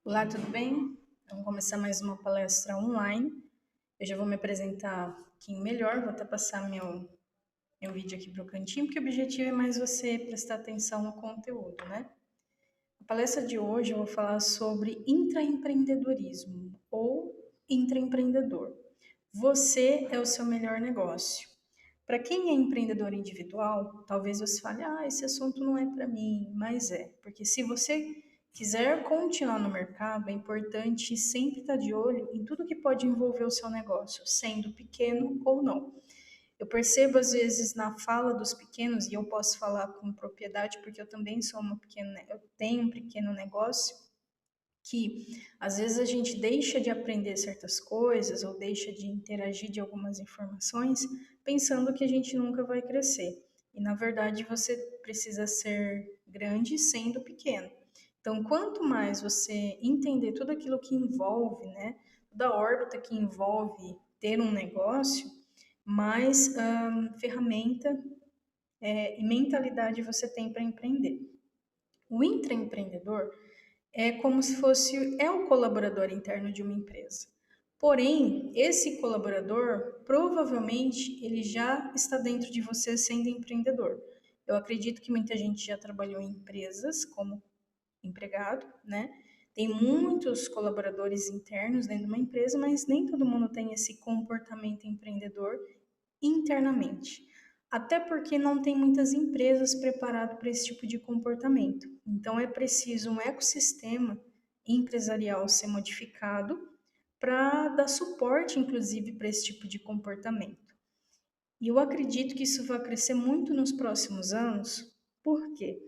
Olá, tudo bem? Vamos começar mais uma palestra online. Eu já vou me apresentar um pouquinho melhor, vou até passar meu vídeo aqui para o cantinho, porque o objetivo é mais você prestar atenção no conteúdo, né? A palestra de hoje eu vou falar sobre intraempreendedorismo ou intraempreendedor. Você é o seu melhor negócio. Para quem é empreendedor individual, talvez você fale, esse assunto não é para mim, mas é, porque se você quiser continuar no mercado, é importante sempre estar de olho em tudo que pode envolver o seu negócio, sendo pequeno ou não. Eu percebo às vezes na fala dos pequenos, e eu posso falar com propriedade porque eu também sou eu tenho um pequeno negócio, que às vezes a gente deixa de aprender certas coisas ou deixa de interagir de algumas informações pensando que a gente nunca vai crescer. E na verdade você precisa ser grande sendo pequeno. Então, quanto mais você entender tudo aquilo que envolve, né, toda a órbita que envolve ter um negócio, mais ferramenta e mentalidade você tem para empreender. O intraempreendedor é como se fosse o colaborador interno de uma empresa. Porém, esse colaborador provavelmente ele já está dentro de você sendo empreendedor. Eu acredito que muita gente já trabalhou em empresas como empregado, né? Tem muitos colaboradores internos dentro de uma empresa, mas nem todo mundo tem esse comportamento empreendedor internamente. Até porque não tem muitas empresas preparadas para esse tipo de comportamento. Então é preciso um ecossistema empresarial ser modificado para dar suporte, inclusive, para esse tipo de comportamento. E eu acredito que isso vai crescer muito nos próximos anos. Por quê?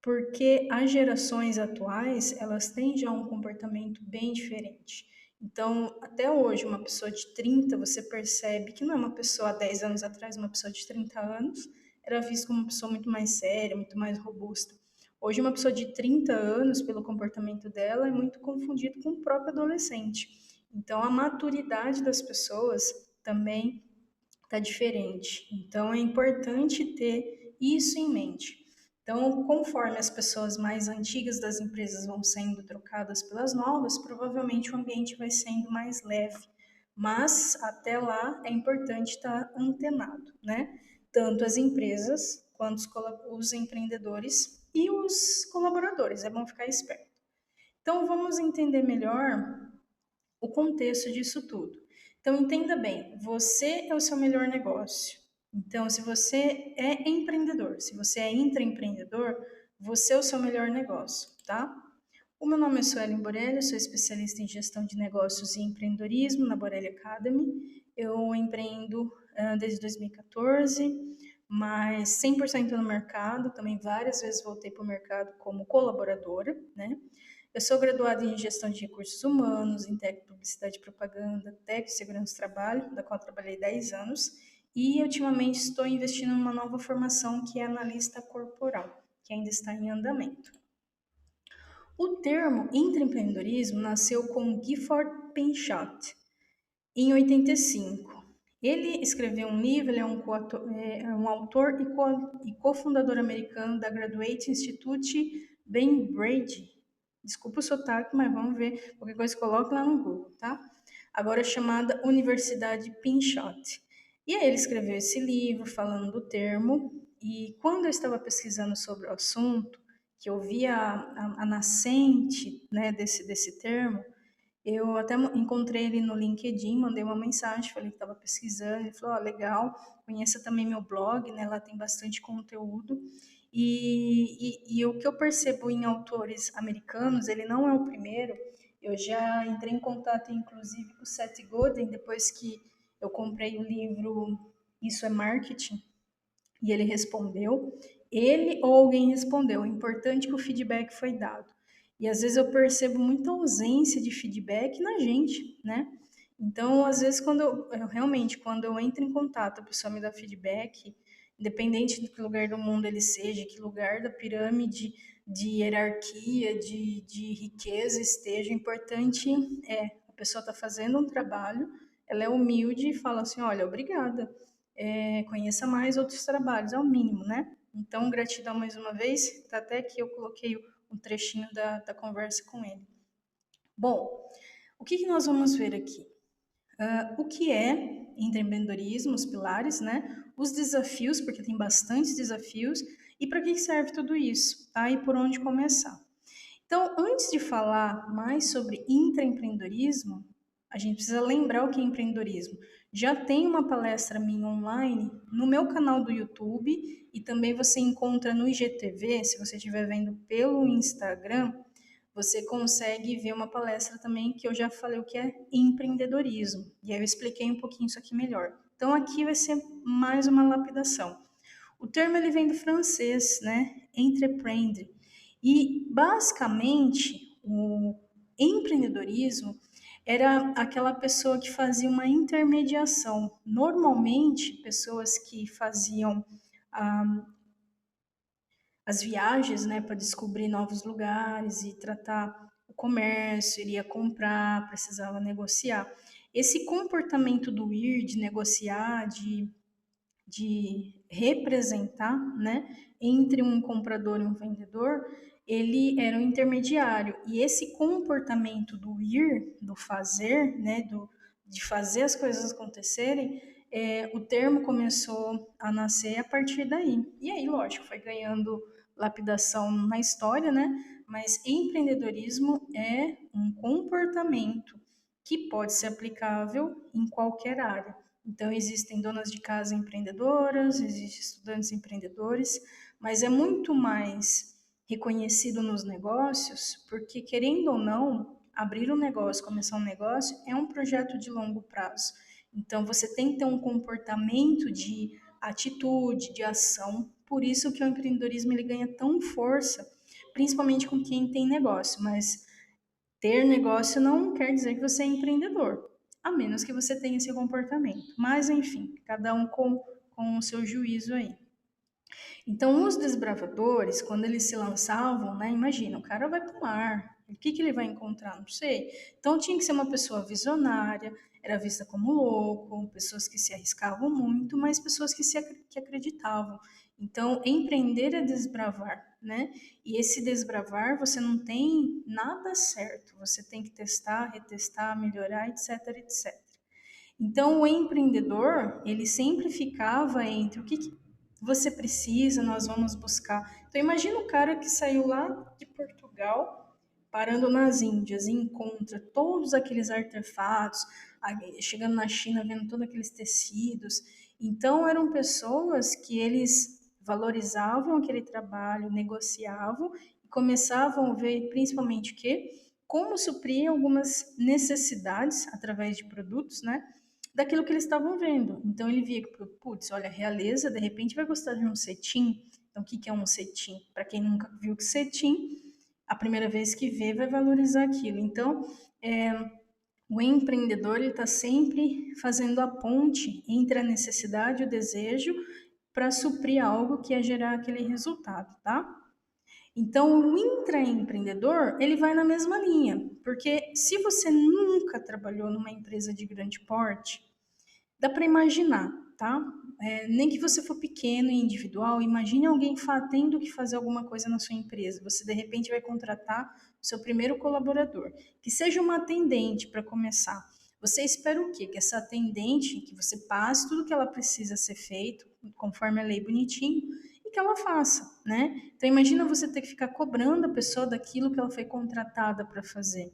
Porque as gerações atuais, elas têm já um comportamento bem diferente. Então, até hoje, uma pessoa de 30, você percebe que não é uma pessoa há 10 anos atrás, uma pessoa de 30 anos, era vista como uma pessoa muito mais séria, muito mais robusta. Hoje, uma pessoa de 30 anos, pelo comportamento dela, é muito confundido com o próprio adolescente. Então, a maturidade das pessoas também está diferente. Então, é importante ter isso em mente. Então, conforme as pessoas mais antigas das empresas vão sendo trocadas pelas novas, provavelmente o ambiente vai sendo mais leve. Mas, até lá, é importante estar antenado, né? Tanto as empresas quanto os empreendedores e os colaboradores. É bom ficar esperto. Então, vamos entender melhor o contexto disso tudo. Então, entenda bem, você é o seu melhor negócio. Então, se você é empreendedor, se você é intraempreendedor, você é o seu melhor negócio, tá? O meu nome é Suelen Borelli, sou especialista em gestão de negócios e empreendedorismo na Borelli Academy. Eu empreendo desde 2014, mas 100% no mercado, também várias vezes voltei para o mercado como colaboradora, né? Eu sou graduada em Gestão de Recursos Humanos, em Técnico de Publicidade e Propaganda, Técnico de Segurança do Trabalho, da qual trabalhei 10 anos, e ultimamente estou investindo em uma nova formação que é analista corporal, que ainda está em andamento. O termo intraempreendedorismo nasceu com Gifford Pinchot, em 85. Ele escreveu um livro, ele é um autor e cofundador americano da Graduate Institute Ben Brady. Desculpa o sotaque, mas vamos ver. Qualquer coisa coloca lá no Google, tá? Agora é chamada Universidade Pinchot. E aí ele escreveu esse livro falando do termo, e quando eu estava pesquisando sobre o assunto, que eu via a nascente, né, desse termo, eu até encontrei ele no LinkedIn, mandei uma mensagem, falei que estava pesquisando, ele falou, legal, conheça também meu blog, né, lá tem bastante conteúdo, e o que eu percebo em autores americanos, ele não é o primeiro, eu já entrei em contato, inclusive, com o Seth Godin, depois que eu comprei o livro Isso é Marketing, e ele respondeu, ele ou alguém respondeu, o importante é que o feedback foi dado. E às vezes eu percebo muita ausência de feedback na gente, né? Então, às vezes, quando eu entro em contato, a pessoa me dá feedback, independente de que lugar do mundo ele seja, que lugar da pirâmide de hierarquia, de riqueza esteja, importante a pessoa está fazendo um trabalho, ela é humilde e fala assim, olha, obrigada, conheça mais outros trabalhos, é o mínimo, né? Então, gratidão mais uma vez, tá até que eu coloquei um trechinho da conversa com ele. Bom, o que nós vamos ver aqui? O que é empreendedorismo, os pilares, né? Os desafios, porque tem bastantes desafios, e para que serve tudo isso, tá? E por onde começar. Então, antes de falar mais sobre intraempreendedorismo, a gente precisa lembrar o que é empreendedorismo. Já tem uma palestra minha online no meu canal do YouTube e também você encontra no IGTV, se você estiver vendo pelo Instagram, você consegue ver uma palestra também que eu já falei o que é empreendedorismo. E aí eu expliquei um pouquinho isso aqui melhor. Então aqui vai ser mais uma lapidação. O termo ele vem do francês, né? Entreprendre. E basicamente o empreendedorismo era aquela pessoa que fazia uma intermediação. Normalmente, pessoas que faziam ah, as viagens, né, para descobrir novos lugares e tratar o comércio, iria comprar, precisava negociar. Esse comportamento do ir, de negociar, de representar, né, entre um comprador e um vendedor, ele era um intermediário. E esse comportamento do ir, do fazer, né, de fazer as coisas acontecerem, o termo começou a nascer a partir daí. E aí, lógico, foi ganhando lapidação na história, né? Mas empreendedorismo é um comportamento que pode ser aplicável em qualquer área. Então, existem donas de casa empreendedoras, existem estudantes empreendedores, mas é muito mais reconhecido nos negócios, porque, querendo ou não, abrir um negócio, começar um negócio, é um projeto de longo prazo. Então, você tem que ter um comportamento de atitude, de ação. Por isso que o empreendedorismo ele ganha tão força, principalmente com quem tem negócio. Mas ter negócio não quer dizer que você é empreendedor, a menos que você tenha esse comportamento. Mas, enfim, cada um com o seu juízo aí. Então, os desbravadores, quando eles se lançavam, né, imagina, o cara vai para o mar, o que ele vai encontrar? Não sei. Então, tinha que ser uma pessoa visionária, era vista como louco, pessoas que se arriscavam muito, mas pessoas que acreditavam. Então, empreender é desbravar, né? E esse desbravar, você não tem nada certo, você tem que testar, retestar, melhorar, etc, etc. Então, o empreendedor, ele sempre ficava entre o que você precisa, nós vamos buscar. Então, imagina o cara que saiu lá de Portugal, parando nas Índias, e encontra todos aqueles artefatos, chegando na China, vendo todos aqueles tecidos. Então, eram pessoas que eles valorizavam aquele trabalho, negociavam e começavam a ver principalmente o quê? Como suprir algumas necessidades através de produtos, né? Daquilo que eles estavam vendo. Então ele via que, putz, olha, a realeza de repente vai gostar de um cetim. Então o que que é um cetim? Para quem nunca viu que cetim, a primeira vez que vê vai valorizar aquilo. Então o empreendedor ele está sempre fazendo a ponte entre a necessidade e o desejo para suprir algo que é gerar aquele resultado, tá? Então, o intraempreendedor, ele vai na mesma linha, porque se você nunca trabalhou numa empresa de grande porte, dá para imaginar, tá? Nem que você for pequeno e individual, imagine alguém tendo que fazer alguma coisa na sua empresa. Você, de repente, vai contratar o seu primeiro colaborador, que seja uma atendente para começar. Você espera o quê? Que essa atendente, que você passe tudo que ela precisa ser feito, conforme a lei bonitinho, e que ela faça, né? Então, imagina você ter que ficar cobrando a pessoa daquilo que ela foi contratada para fazer.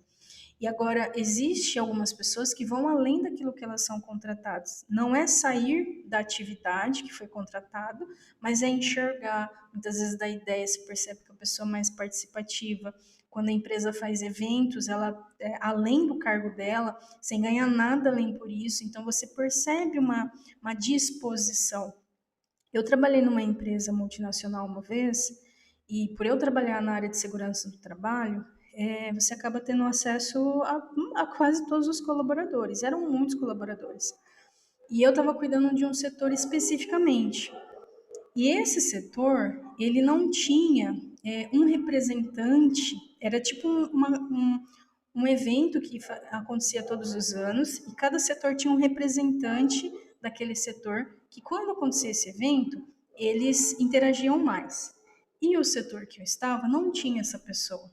E agora, existe algumas pessoas que vão além daquilo que elas são contratadas. Não é sair da atividade que foi contratado, mas é enxergar. Muitas vezes da ideia se percebe que a pessoa é mais participativa. Quando a empresa faz eventos, ela, além do cargo dela, sem ganhar nada além por isso, então você percebe uma disposição. Eu trabalhei numa empresa multinacional uma vez, e por eu trabalhar na área de segurança do trabalho, você acaba tendo acesso a quase todos os colaboradores. Eram muitos colaboradores. E eu estava cuidando de um setor especificamente. E esse setor, ele não tinha um representante, era tipo um evento que acontecia todos os anos, e cada setor tinha um representante daquele setor, que quando acontecia esse evento, eles interagiam mais. E o setor que eu estava não tinha essa pessoa.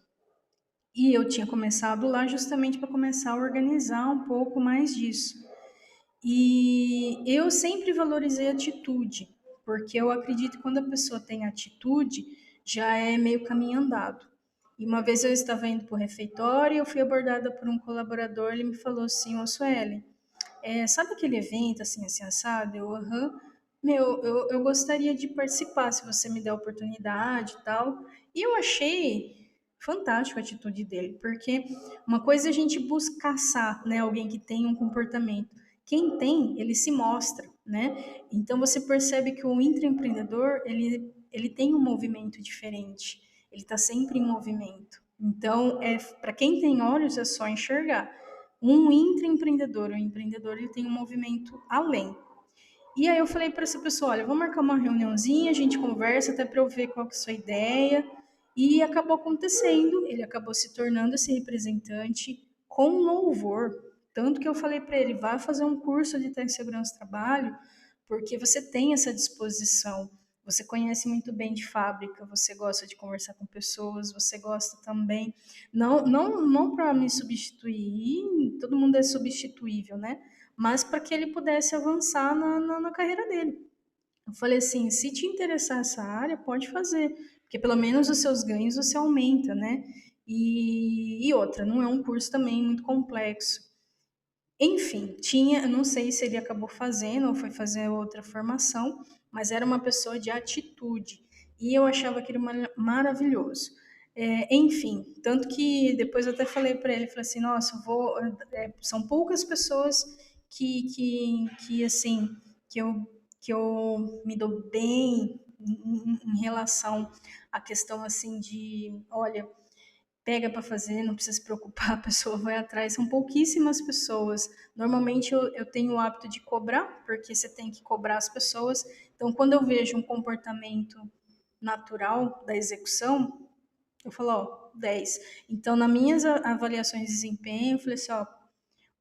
E eu tinha começado lá justamente para começar a organizar um pouco mais disso. E eu sempre valorizei a atitude, porque eu acredito que quando a pessoa tem atitude, já é meio caminho andado. E uma vez eu estava indo para o refeitório e eu fui abordada por um colaborador, ele me falou assim, ô Sueli, sabe aquele evento assim, assim, assado? Eu, aham. Meu, eu gostaria de participar, se você me der a oportunidade e tal. E eu achei fantástico a atitude dele, porque uma coisa é a gente busca caçar, né, alguém que tem um comportamento. Quem tem, ele se mostra, né? Então você percebe que o intraempreendedor, ele tem um movimento diferente. Ele está sempre em movimento. Então, para quem tem olhos, é só enxergar. Um intraempreendedor, o empreendedor, ele tem um movimento além. E aí eu falei para essa pessoa, olha, vamos marcar uma reuniãozinha, a gente conversa até para eu ver qual que é a sua ideia. E acabou acontecendo, ele acabou se tornando esse representante com louvor. Tanto que eu falei para ele, vá fazer um curso de técnica de segurança do trabalho, porque você tem essa disposição. Você conhece muito bem de fábrica, você gosta de conversar com pessoas, você gosta também. Não para me substituir, todo mundo é substituível, né? Mas para que ele pudesse avançar na carreira dele. Eu falei assim: se te interessar essa área, pode fazer, porque pelo menos os seus ganhos você aumenta, né? E outra, não é um curso também muito complexo. Enfim, tinha, não sei se ele acabou fazendo ou foi fazer outra formação, mas era uma pessoa de atitude e eu achava aquilo maravilhoso. Enfim, tanto que depois eu até falei para ele, falei assim, nossa, são poucas pessoas que assim, que eu, que eu me dou bem em relação à questão assim de, olha, pega para fazer, não precisa se preocupar, a pessoa vai atrás. São pouquíssimas pessoas. Normalmente eu tenho o hábito de cobrar, porque você tem que cobrar as pessoas. Então, quando eu vejo um comportamento natural da execução, eu falo, ó, 10. Então, nas minhas avaliações de desempenho, eu falei assim, ó,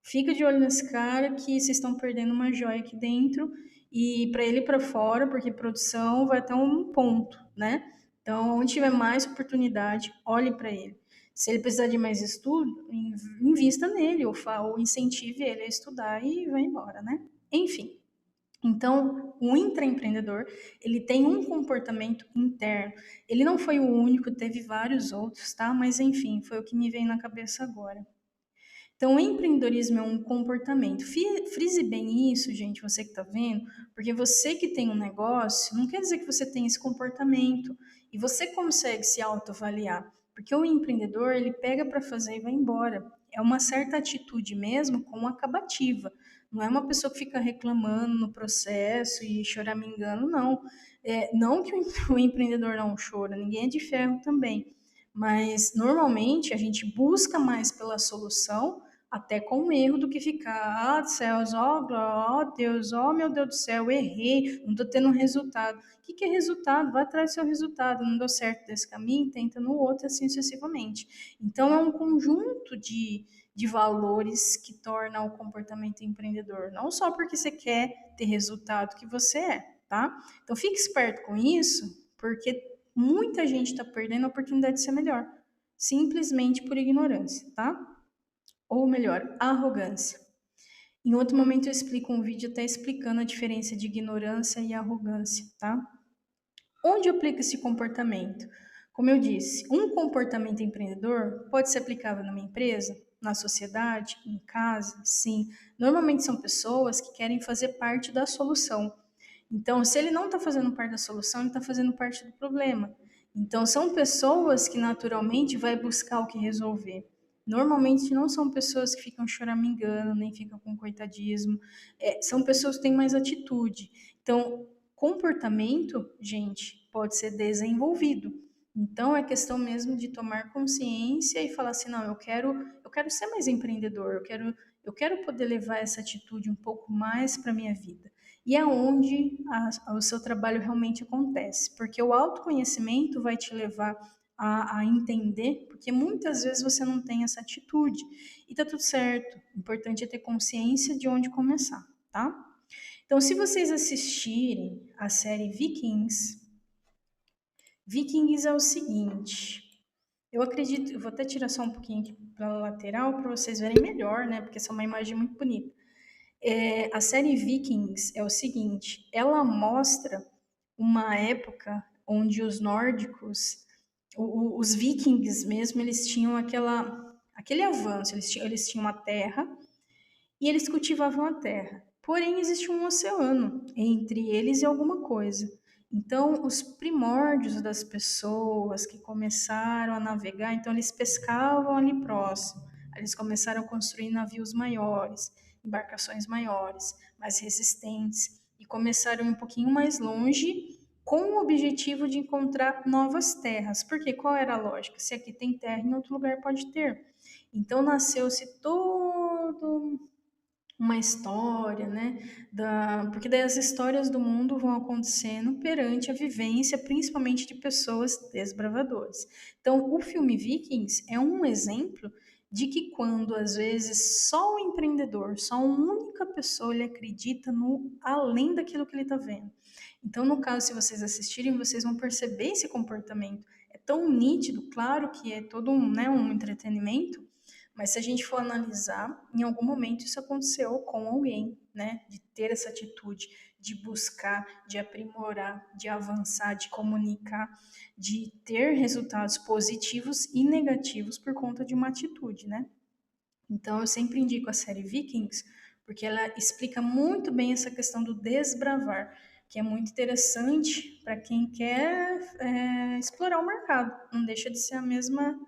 fica de olho nesse cara que vocês estão perdendo uma joia aqui dentro e para ele para fora, porque produção vai até um ponto, né? Então, onde tiver mais oportunidade, olhe para ele. Se ele precisar de mais estudo, invista nele ou incentive ele a estudar e vai embora, né? Enfim. Então, o intraempreendedor, ele tem um comportamento interno. Ele não foi o único, teve vários outros, tá? Mas enfim, foi o que me veio na cabeça agora. Então, o empreendedorismo é um comportamento. Frise bem isso, gente, você que está vendo, porque você que tem um negócio, não quer dizer que você tem esse comportamento e você consegue se autoavaliar, porque o empreendedor, ele pega para fazer e vai embora. É uma certa atitude mesmo com acabativa. Não é uma pessoa que fica reclamando no processo e choramingando, não. Não que o empreendedor não chora, ninguém é de ferro também. Mas normalmente a gente busca mais pela solução até com erro do que ficar, céus, ó Deus, ó meu Deus do céu, errei, não estou tendo resultado. O que é resultado? Vai atrás do seu resultado, não deu certo desse caminho, tenta no outro, assim sucessivamente. Então é um conjunto de valores que torna o comportamento empreendedor, não só porque você quer ter resultado que você tá? Então fique esperto com isso, porque muita gente está perdendo a oportunidade de ser melhor, simplesmente por ignorância, tá? Ou melhor, arrogância. Em outro momento eu explico um vídeo até explicando a diferença de ignorância e arrogância, tá? Onde aplica esse comportamento? Como eu disse, um comportamento empreendedor pode ser aplicável numa empresa, na sociedade, em casa, sim. Normalmente são pessoas que querem fazer parte da solução. Então, se ele não está fazendo parte da solução, ele está fazendo parte do problema. Então, são pessoas que naturalmente vai buscar o que resolver. Normalmente não são pessoas que ficam choramingando, nem ficam com coitadismo. São pessoas que têm mais atitude. Então, comportamento, gente, pode ser desenvolvido. Então, é questão mesmo de tomar consciência e falar assim, não, eu quero ser mais empreendedor, eu quero poder levar essa atitude um pouco mais para minha vida. E é onde o seu trabalho realmente acontece, porque o autoconhecimento vai te levar a entender, porque muitas vezes você não tem essa atitude. E tá tudo certo. O importante é ter consciência de onde começar, tá? Então, se vocês assistirem a série Vikings, Vikings é o seguinte. Eu acredito, eu vou até tirar só um pouquinho aqui para lateral para vocês verem melhor, né? Porque essa é uma imagem muito bonita. A série Vikings é o seguinte, ela mostra uma época onde os nórdicos, os vikings mesmo, eles tinham aquele avanço, eles tinham uma terra e eles cultivavam a terra. Porém, existe um oceano entre eles e alguma coisa. Então, os primórdios das pessoas que começaram a navegar, então eles pescavam ali próximo. Eles começaram a construir navios maiores, embarcações maiores, mais resistentes, e começaram um pouquinho mais longe com o objetivo de encontrar novas terras. Porque qual era a lógica? Se aqui tem terra, em outro lugar pode ter. Então nasceu-se todo uma história, né? Porque daí as histórias do mundo vão acontecendo perante a vivência, principalmente de pessoas desbravadoras. Então, o filme Vikings é um exemplo de que quando às vezes só o empreendedor, só uma única pessoa ele acredita no além daquilo que ele está vendo. Então, no caso, se vocês assistirem, vocês vão perceber esse comportamento. É tão nítido, claro que é todo um, né, um entretenimento, mas se a gente for analisar, em algum momento isso aconteceu com alguém, né? De ter essa atitude, de buscar, de aprimorar, de avançar, de comunicar, de ter resultados positivos e negativos por conta de uma atitude, né? Então eu sempre indico a série Vikings, porque ela explica muito bem essa questão do desbravar, que é muito interessante para quem quer explorar o mercado. Não deixa de ser a mesma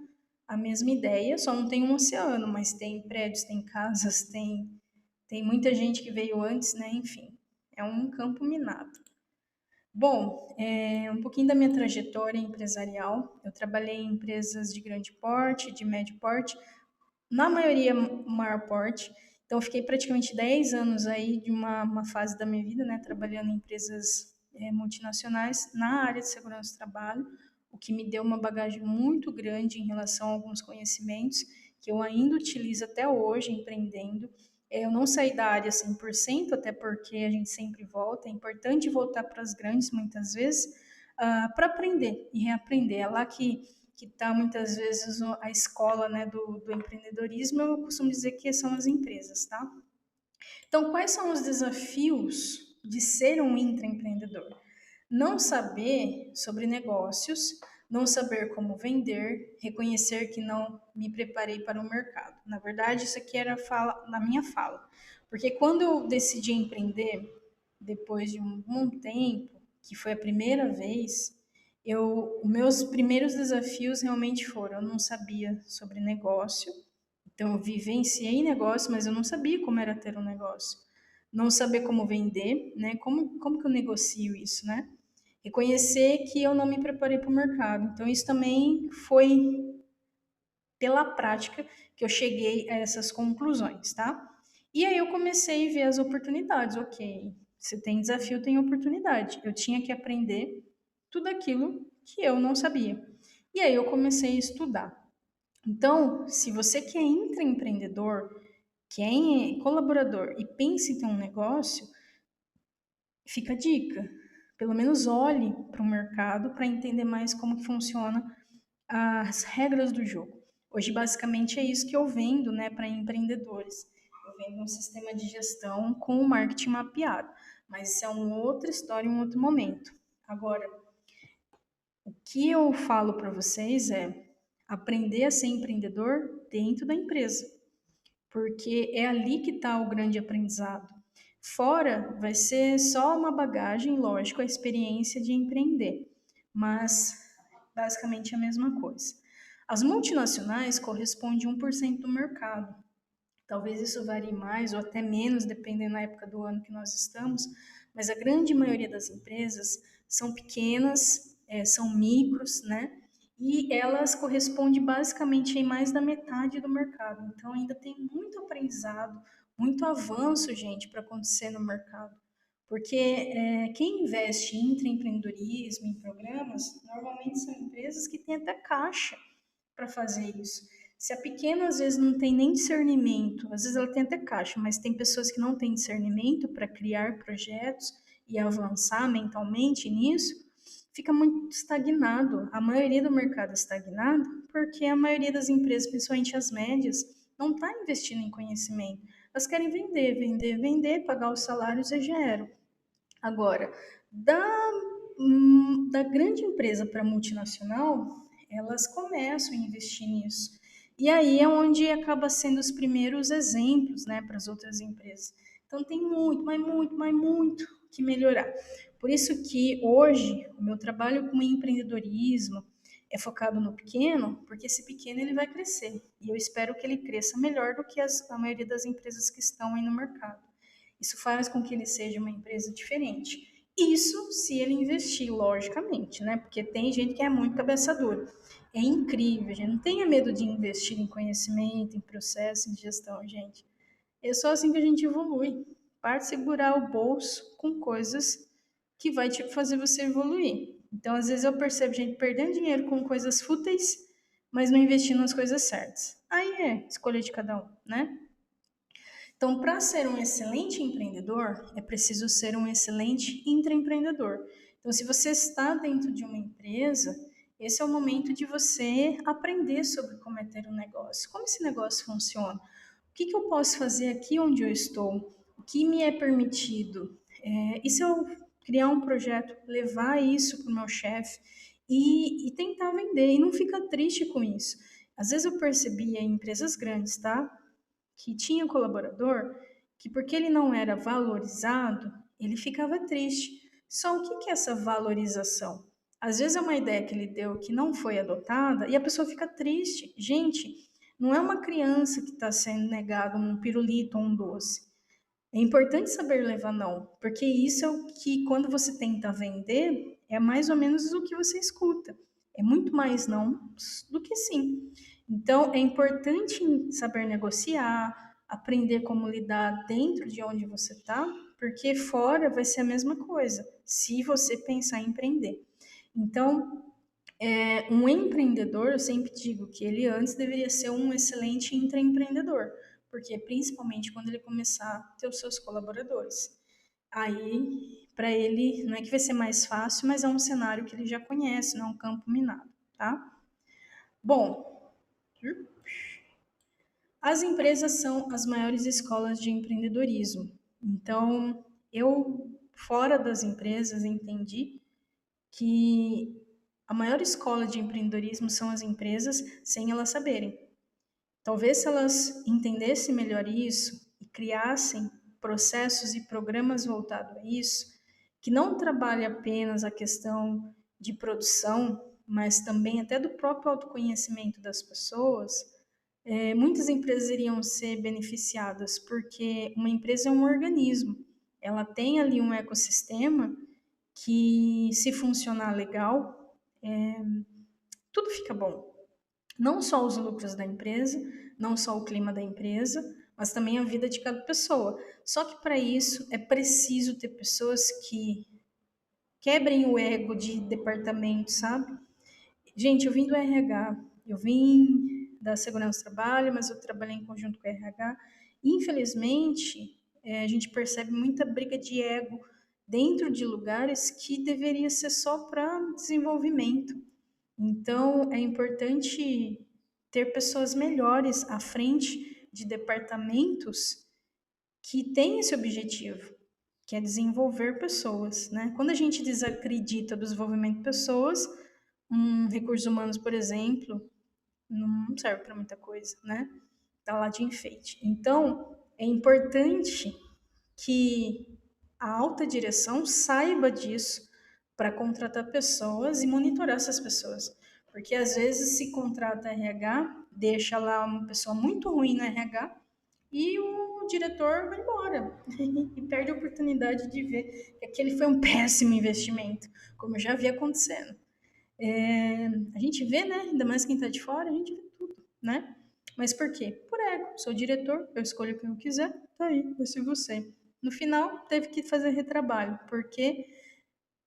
ideia, só não tem um oceano, mas tem prédios, tem casas, tem muita gente que veio antes, né? Enfim, é um campo minado. Bom, um pouquinho da minha trajetória empresarial. Eu trabalhei em empresas de grande porte, de médio porte, na maioria maior porte. Então, eu fiquei praticamente 10 anos aí de uma fase da minha vida, né? Trabalhando em empresas multinacionais na área de segurança do trabalho, o que me deu uma bagagem muito grande em relação a alguns conhecimentos que eu ainda utilizo até hoje empreendendo. Eu não saí da área 100%, até porque a gente sempre volta. É importante voltar para as grandes, muitas vezes, para aprender e reaprender. É lá que está muitas vezes a escola, né, do empreendedorismo. Eu costumo dizer que são as empresas, tá? Então, quais são os desafios de ser um intraempreendedor? Não saber sobre negócios, não saber como vender, reconhecer que não me preparei para o mercado. Na verdade, isso aqui era na minha fala. Porque quando eu decidi empreender, depois de um bom tempo, que foi a primeira vez, os meus primeiros desafios realmente foram, eu não sabia sobre negócio, então eu vivenciei negócio, mas eu não sabia como era ter um negócio. Não saber como vender, né? Como que eu negocio isso, né? Reconhecer que eu não me preparei para o mercado. Então, isso também foi pela prática que eu cheguei a essas conclusões, tá? E aí eu comecei a ver as oportunidades. Ok, se tem desafio, tem oportunidade. Eu tinha que aprender tudo aquilo que eu não sabia. E aí eu comecei a estudar. Então, se você que é intraempreendedor, que é colaborador e pensa em ter um negócio, fica a dica. Pelo menos olhe para o mercado para entender mais como que funciona as regras do jogo. Hoje, basicamente, é isso que eu vendo, né, para empreendedores. Eu vendo um sistema de gestão com o marketing mapeado. Mas isso é uma outra história, um outro momento. Agora, o que eu falo para vocês é aprender a ser empreendedor dentro da empresa, porque é ali que está o grande aprendizado. Fora vai ser só uma bagagem, lógico, a experiência de empreender, mas basicamente é a mesma coisa. As multinacionais correspondem a 1% do mercado. Talvez isso varie mais ou até menos, dependendo da época do ano que nós estamos, mas a grande maioria das empresas são pequenas, são micros, né? E elas correspondem basicamente em mais da metade do mercado. Então ainda tem muito aprendizado, muito avanço, gente, para acontecer no mercado. Porque quem investe em intraempreendedorismo, em programas, normalmente são empresas que têm até caixa para fazer isso. Se a pequena às vezes não tem nem discernimento, às vezes ela tem até caixa, mas tem pessoas que não têm discernimento para criar projetos e avançar mentalmente nisso, fica muito estagnado. A maioria do mercado é estagnado porque a maioria das empresas, principalmente as médias, não está investindo em conhecimento. Elas querem vender, vender, vender, pagar os salários e já era. Agora, da grande empresa para multinacional, elas começam a investir nisso. E aí é onde acaba sendo os primeiros exemplos, né, para as outras empresas. Então tem muito, mas muito que melhorar. Por isso que hoje o meu trabalho com empreendedorismo é focado no pequeno, porque esse pequeno ele vai crescer. E eu espero que ele cresça melhor do que a maioria das empresas que estão aí no mercado. Isso faz com que ele seja uma empresa diferente. Isso se ele investir, logicamente, né? Porque tem gente que é muito cabeça dura. É incrível, gente. Não tenha medo de investir em conhecimento, em processo, em gestão, gente. É só assim que a gente evolui. Para de segurar o bolso com coisas que vai te fazer você evoluir. Então, às vezes eu percebo gente perdendo dinheiro com coisas fúteis, mas não investindo nas coisas certas. Aí é escolha de cada um, né? Então, para ser um excelente empreendedor, é preciso ser um excelente intraempreendedor. Então, se você está dentro de uma empresa, esse é o momento de você aprender sobre como é ter um negócio, como esse negócio funciona, o que eu posso fazer aqui onde eu estou, o que me é permitido. E se eu criar um projeto, levar isso para o meu chefe e tentar vender, e não ficar triste com isso. Às vezes eu percebia em empresas grandes, tá? Que tinha colaborador que, porque ele não era valorizado, ele ficava triste. Só o que é essa valorização? Às vezes é uma ideia que ele deu que não foi adotada e a pessoa fica triste. Gente, não é uma criança que está sendo negado um pirulito ou um doce. É importante saber levar não, porque isso é o que, quando você tenta vender, é mais ou menos o que você escuta. É muito mais não do que sim. Então, é importante saber negociar, aprender como lidar dentro de onde você está, porque fora vai ser a mesma coisa, se você pensar em empreender. Então, um empreendedor, eu sempre digo que ele antes deveria ser um excelente intraempreendedor, porque principalmente quando ele começar a ter os seus colaboradores. Aí, para ele, não é que vai ser mais fácil, mas é um cenário que ele já conhece, não é um campo minado, tá? Bom, as empresas são as maiores escolas de empreendedorismo. Então, eu, fora das empresas, entendi que a maior escola de empreendedorismo são as empresas sem elas saberem. Talvez se elas entendessem melhor isso e criassem processos e programas voltados a isso, que não trabalha apenas a questão de produção, mas também até do próprio autoconhecimento das pessoas, muitas empresas iriam ser beneficiadas, porque uma empresa é um organismo, ela tem ali um ecossistema que, se funcionar legal, tudo fica bom. Não só os lucros da empresa, não só o clima da empresa, mas também a vida de cada pessoa. Só que para isso é preciso ter pessoas que quebrem o ego de departamento, sabe? Gente, eu vim do RH, eu vim da segurança do trabalho, mas eu trabalhei em conjunto com o RH. Infelizmente, a gente percebe muita briga de ego dentro de lugares que deveria ser só para desenvolvimento. Então, é importante ter pessoas melhores à frente de departamentos que têm esse objetivo, que é desenvolver pessoas, né? Quando a gente desacredita do desenvolvimento de pessoas, recursos humanos, por exemplo, não serve para muita coisa, né? Tá lá de enfeite. Então, é importante que a alta direção saiba disso para contratar pessoas e monitorar essas pessoas. Porque às vezes se contrata RH, deixa lá uma pessoa muito ruim no RH e o diretor vai embora e perde a oportunidade de ver que aquele foi um péssimo investimento, como eu já vi acontecendo. A gente vê, né? Ainda mais quem está de fora, a gente vê tudo, né? Mas por quê? Por ego. Sou diretor, eu escolho quem eu quiser, tá aí, vai ser você. No final, teve que fazer retrabalho, porque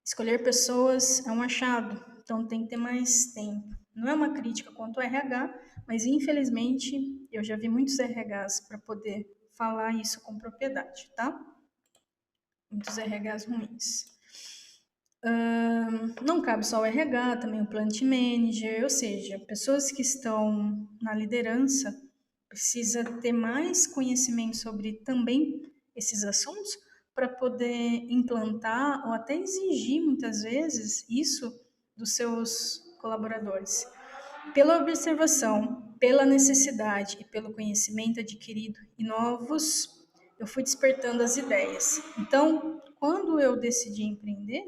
escolher pessoas é um achado, então tem que ter mais tempo. Não é uma crítica quanto ao RH, mas infelizmente eu já vi muitos RHs para poder falar isso com propriedade, tá? Muitos RHs ruins. Não cabe só o RH, também o plant manager, ou seja, pessoas que estão na liderança precisa ter mais conhecimento sobre também esses assuntos para poder implantar ou até exigir muitas vezes isso dos seus colaboradores. Pela observação, pela necessidade e pelo conhecimento adquirido e novos, eu fui despertando as ideias. Então, quando eu decidi empreender,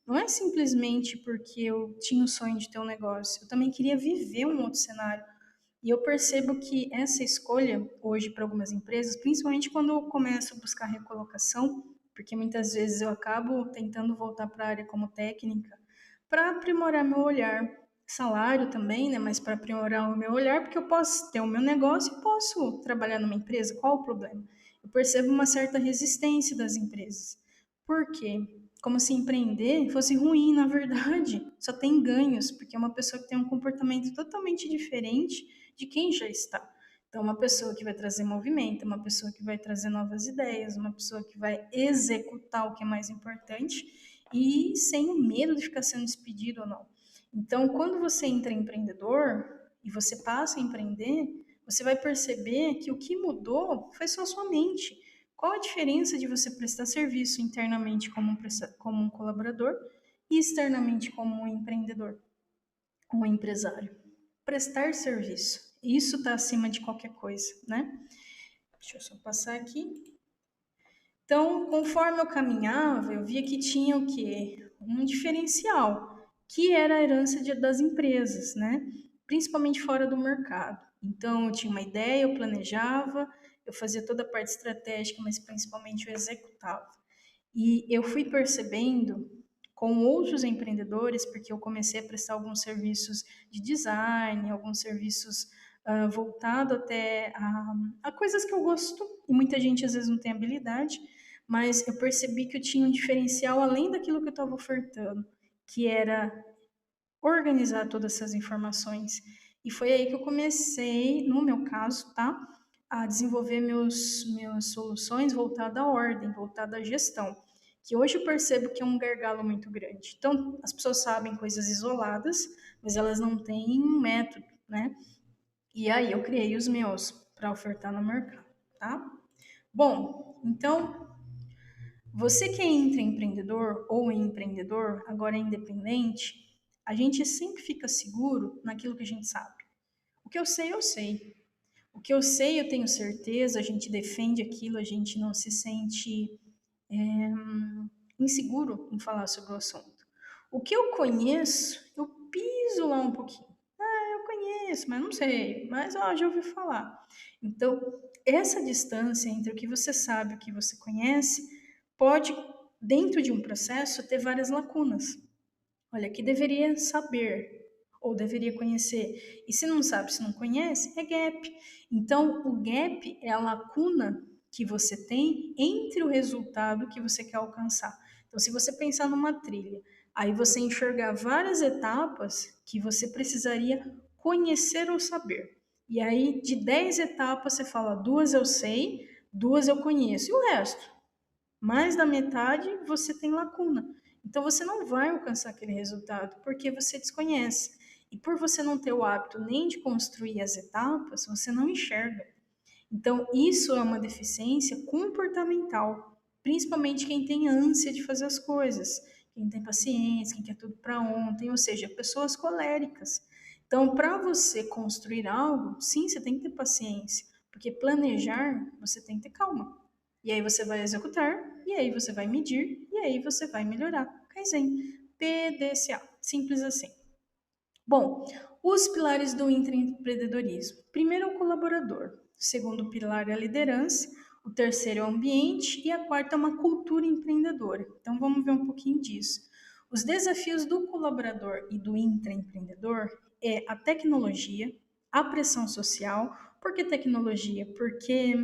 não é simplesmente porque eu tinha o sonho de ter um negócio, eu também queria viver um outro cenário. E eu percebo que essa escolha, hoje, para algumas empresas, principalmente quando eu começo a buscar recolocação, porque muitas vezes eu acabo tentando voltar para a área como técnica, para aprimorar meu olhar, salário também, né? Mas para aprimorar o meu olhar, porque eu posso ter o meu negócio e posso trabalhar numa empresa, qual o problema? Eu percebo uma certa resistência das empresas. Por quê? Como se empreender fosse ruim, na verdade. Só tem ganhos, porque é uma pessoa que tem um comportamento totalmente diferente de quem já está. Então, uma pessoa que vai trazer movimento, uma pessoa que vai trazer novas ideias, uma pessoa que vai executar o que é mais importante e sem o medo de ficar sendo despedido ou não. Então, quando você entra empreendedor e você passa a empreender, você vai perceber que o que mudou foi só sua mente. Qual a diferença de você prestar serviço internamente como um colaborador e externamente como um empreendedor, como um empresário? Prestar serviço. Isso está acima de qualquer coisa, né? Deixa eu só passar aqui. Então, conforme eu caminhava, eu via que tinha o quê? Um diferencial, que era a herança das empresas, né? Principalmente fora do mercado. Então, eu tinha uma ideia, eu planejava, eu fazia toda a parte estratégica, mas principalmente eu executava. E eu fui percebendo com outros empreendedores, porque eu comecei a prestar alguns serviços de design, alguns serviços voltados até a coisas que eu gosto, e muita gente às vezes não tem habilidade, mas eu percebi que eu tinha um diferencial além daquilo que eu estava ofertando, que era organizar todas essas informações. E foi aí que eu comecei, no meu caso, tá? A desenvolver minhas soluções voltadas à ordem, voltadas à gestão, que hoje eu percebo que é um gargalo muito grande. Então, as pessoas sabem coisas isoladas, mas elas não têm um método, né? E aí eu criei os meus para ofertar no mercado, tá? Bom, então você que é intraempreendedor ou empreendedor, agora é independente, a gente sempre fica seguro naquilo que a gente sabe. O que eu sei, eu sei. O que eu sei, eu tenho certeza, a gente defende aquilo, a gente não se sente inseguro em falar sobre o assunto. O que eu conheço, eu piso lá um pouquinho. Eu conheço, mas não sei, mas ó, já ouvi falar. Então, essa distância entre o que você sabe e o que você conhece pode, dentro de um processo, ter várias lacunas. Olha, que deveria saber ou deveria conhecer. E se não sabe, se não conhece, é gap. Então, o gap é a lacuna que você tem entre o resultado que você quer alcançar. Então, se você pensar numa trilha, aí você enxergar várias etapas que você precisaria conhecer ou saber. E aí, de 10 etapas, você fala, duas eu sei, duas eu conheço. E o resto? Mais da metade você tem lacuna. Então você não vai alcançar aquele resultado porque você desconhece. E por você não ter o hábito nem de construir as etapas, você não enxerga. Então isso é uma deficiência comportamental, principalmente quem tem ânsia de fazer as coisas, quem tem paciência, quem quer tudo para ontem, ou seja, pessoas coléricas. Então, para você construir algo, sim, você tem que ter paciência, porque planejar, você tem que ter calma. E aí você vai executar, e aí você vai medir, e aí você vai melhorar. Kaizen, PDCA, simples assim. Bom, os pilares do intraempreendedorismo. Primeiro é o colaborador, o segundo pilar é a liderança, o terceiro é o ambiente e a quarta é uma cultura empreendedora. Então vamos ver um pouquinho disso. Os desafios do colaborador e do intraempreendedor é a tecnologia, a pressão social. Por que tecnologia? Porque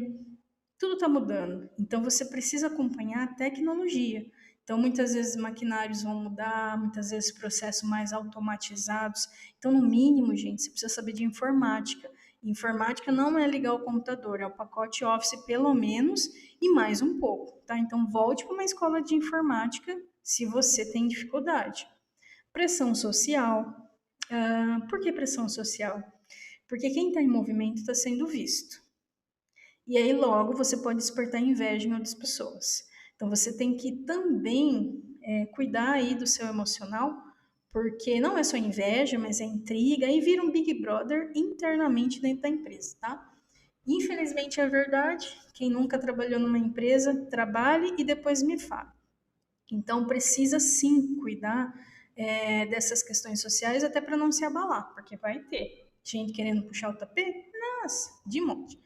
tudo está mudando. Então você precisa acompanhar a tecnologia. Então muitas vezes maquinários vão mudar, muitas vezes processos mais automatizados. Então no mínimo, gente, você precisa saber de informática. Informática não é ligar o computador, é o pacote Office pelo menos e mais um pouco, tá? Então volte para uma escola de informática se você tem dificuldade. Pressão social. Por que pressão social? Porque quem está em movimento está sendo visto. E aí logo você pode despertar inveja em outras pessoas. Então você tem que também cuidar aí do seu emocional, porque não é só inveja, mas é intriga, e vira um Big Brother internamente dentro da empresa, tá? Infelizmente é verdade, quem nunca trabalhou numa empresa, trabalhe e depois me fale. Então precisa sim cuidar dessas questões sociais, até para não se abalar, porque vai ter gente querendo puxar o tapete, nossa, de monte.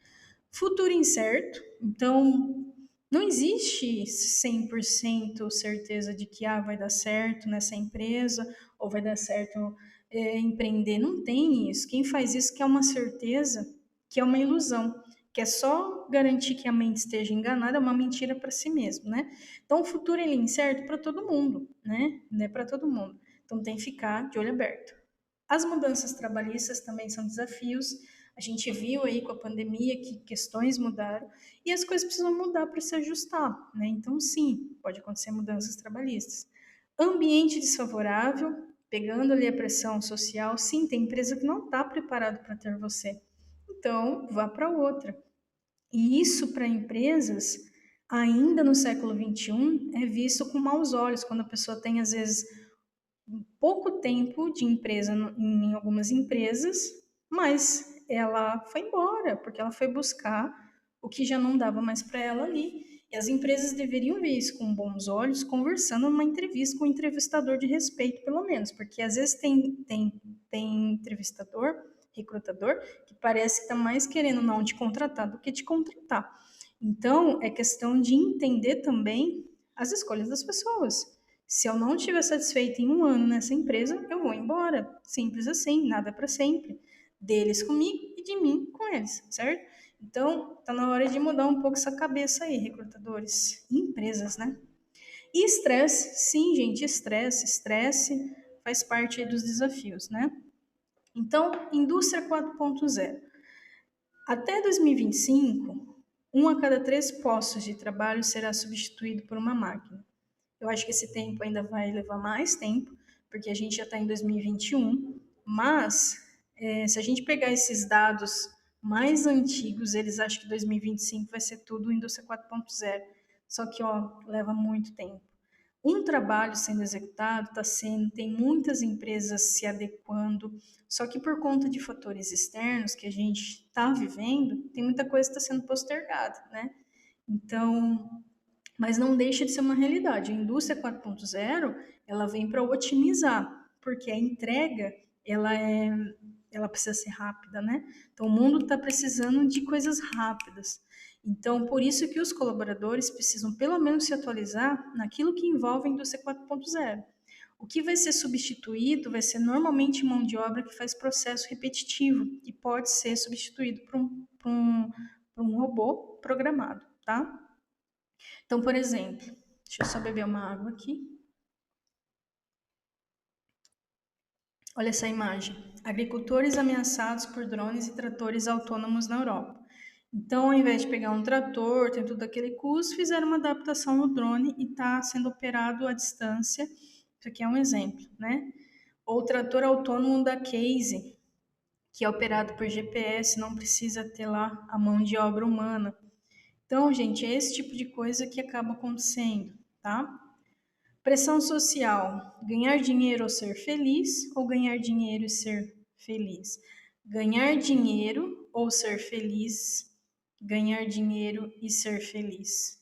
Futuro incerto, então não existe 100% certeza de que vai dar certo nessa empresa ou vai dar certo empreender. Não tem isso. Quem faz isso quer uma certeza, que é uma ilusão, que é só garantir que a mente esteja enganada, é uma mentira para si mesmo, né? Então o futuro ele é incerto para todo mundo, né? Não é para todo mundo. Então tem que ficar de olho aberto. As mudanças trabalhistas também são desafios. A gente viu aí com a pandemia que questões mudaram e as coisas precisam mudar para se ajustar, né? Então, sim, pode acontecer mudanças trabalhistas. Ambiente desfavorável, pegando ali a pressão social, sim, tem empresa que não está preparada para ter você. Então, vá para outra. E isso para empresas, ainda no século XXI, é visto com maus olhos, quando a pessoa tem, às vezes, pouco tempo de empresa em algumas empresas, mas ela foi embora, porque ela foi buscar o que já não dava mais para ela ali. E as empresas deveriam ver isso com bons olhos, conversando numa entrevista com um entrevistador de respeito, pelo menos, porque às vezes tem entrevistador, recrutador, que parece que está mais querendo não te contratar do que te contratar. Então, é questão de entender também as escolhas das pessoas. Se eu não estiver satisfeita em um ano nessa empresa, eu vou embora. Simples assim, nada para sempre. Deles comigo e de mim com eles, certo? Então, tá na hora de mudar um pouco essa cabeça aí, recrutadores e empresas, né? E estresse, sim, gente, estresse faz parte aí dos desafios, né? Então, indústria 4.0. Até 2025, um a cada 3 postos de trabalho será substituído por uma máquina. Eu acho que esse tempo ainda vai levar mais tempo, porque a gente já está em 2021, mas se a gente pegar esses dados mais antigos, eles acham que 2025 vai ser tudo indústria 4.0. Só que, leva muito tempo. Um trabalho sendo executado está sendo, tem muitas empresas se adequando, só que por conta de fatores externos que a gente está vivendo, tem muita coisa que está sendo postergada, né? Então, mas não deixa de ser uma realidade. A indústria 4.0, ela vem para otimizar, porque a entrega, ela precisa ser rápida, né? Então, o mundo está precisando de coisas rápidas. Então, por isso que os colaboradores precisam, pelo menos, se atualizar naquilo que envolve a indústria 4.0. O que vai ser substituído vai ser normalmente mão de obra que faz processo repetitivo e pode ser substituído por um robô programado, tá? Então, por exemplo, deixa eu só beber uma água aqui. Olha essa imagem. Agricultores ameaçados por drones e tratores autônomos na Europa. Então, ao invés de pegar um trator, tem todo aquele custo, fizeram uma adaptação no drone e está sendo operado à distância. Isso aqui é um exemplo, né? Ou o trator autônomo da Case, que é operado por GPS, não precisa ter lá a mão de obra humana. Então, gente, é esse tipo de coisa que acaba acontecendo, tá? Pressão social: ganhar dinheiro ou ser feliz, ou ganhar dinheiro e ser feliz? Ganhar dinheiro ou ser feliz, ganhar dinheiro e ser feliz.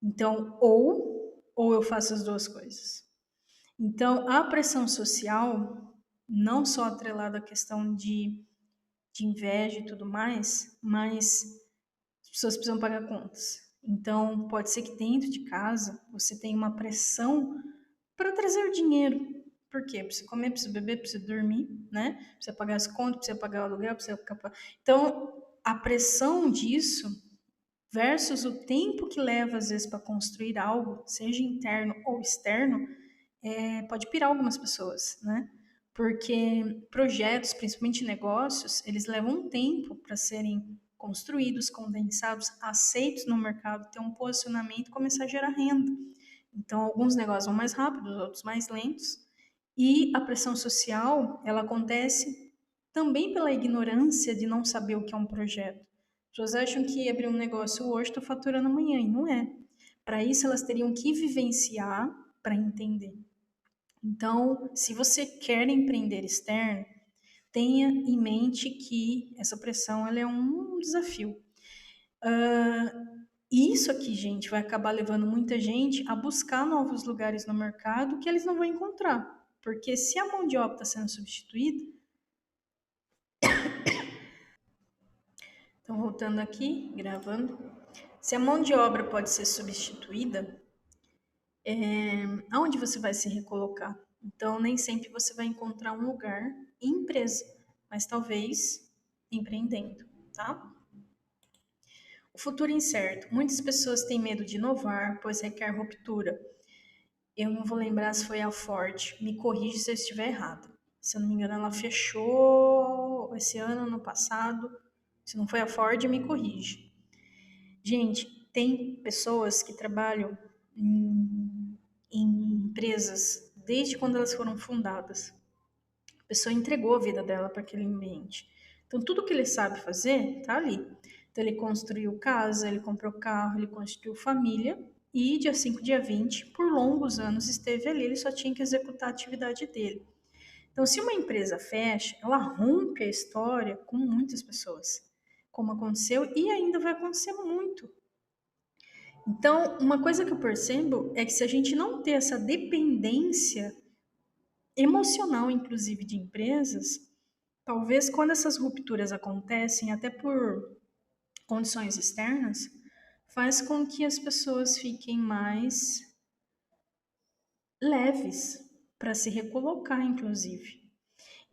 Então, ou eu faço as duas coisas. Então, a pressão social, não só atrelada à questão de inveja e tudo mais, mas as pessoas precisam pagar contas. Então, pode ser que dentro de casa você tenha uma pressão para trazer dinheiro. Por quê? Precisa comer, precisa beber, precisa dormir, né? Precisa pagar as contas, precisa pagar o aluguel, precisa ficar... Então, a pressão disso versus o tempo que leva, às vezes, para construir algo, seja interno ou externo, pode pirar algumas pessoas, né? Porque projetos, principalmente negócios, eles levam um tempo para serem construídos, condensados, aceitos no mercado, ter um posicionamento e começar a gerar renda. Então, alguns negócios vão mais rápidos, outros mais lentos. E a pressão social, ela acontece também pela ignorância de não saber o que é um projeto. As pessoas acham que abrir um negócio hoje está faturando amanhã, e não é. Para isso, elas teriam que vivenciar para entender. Então, se você quer empreender externo, tenha em mente que essa pressão ela é um desafio. E isso aqui, gente, vai acabar levando muita gente a buscar novos lugares no mercado que eles não vão encontrar. Porque se a mão de obra está sendo substituída, então voltando aqui, gravando, se a mão de obra pode ser substituída, aonde você vai se recolocar? Então, nem sempre você vai encontrar um lugar em empresa, mas talvez empreendendo, tá? O futuro incerto. Muitas pessoas têm medo de inovar, pois requer ruptura. Eu não vou lembrar se foi a Ford. Me corrige se eu estiver errado. Se eu não me engano, ela fechou esse ano, ano passado. Se não foi a Ford, me corrige. Gente, tem pessoas que trabalham em empresas desde quando elas foram fundadas. A pessoa entregou a vida dela para aquele ambiente. Então, tudo que ele sabe fazer tá ali. Então, ele construiu casa, ele comprou carro, ele construiu família. E dia 5, dia 20, por longos anos esteve ali, ele só tinha que executar a atividade dele. Então, se uma empresa fecha, ela rompe a história com muitas pessoas, como aconteceu e ainda vai acontecer muito. Então, uma coisa que eu percebo é que se a gente não ter essa dependência emocional, inclusive, de empresas, talvez quando essas rupturas acontecem, até por condições externas, faz com que as pessoas fiquem mais leves para se recolocar, inclusive.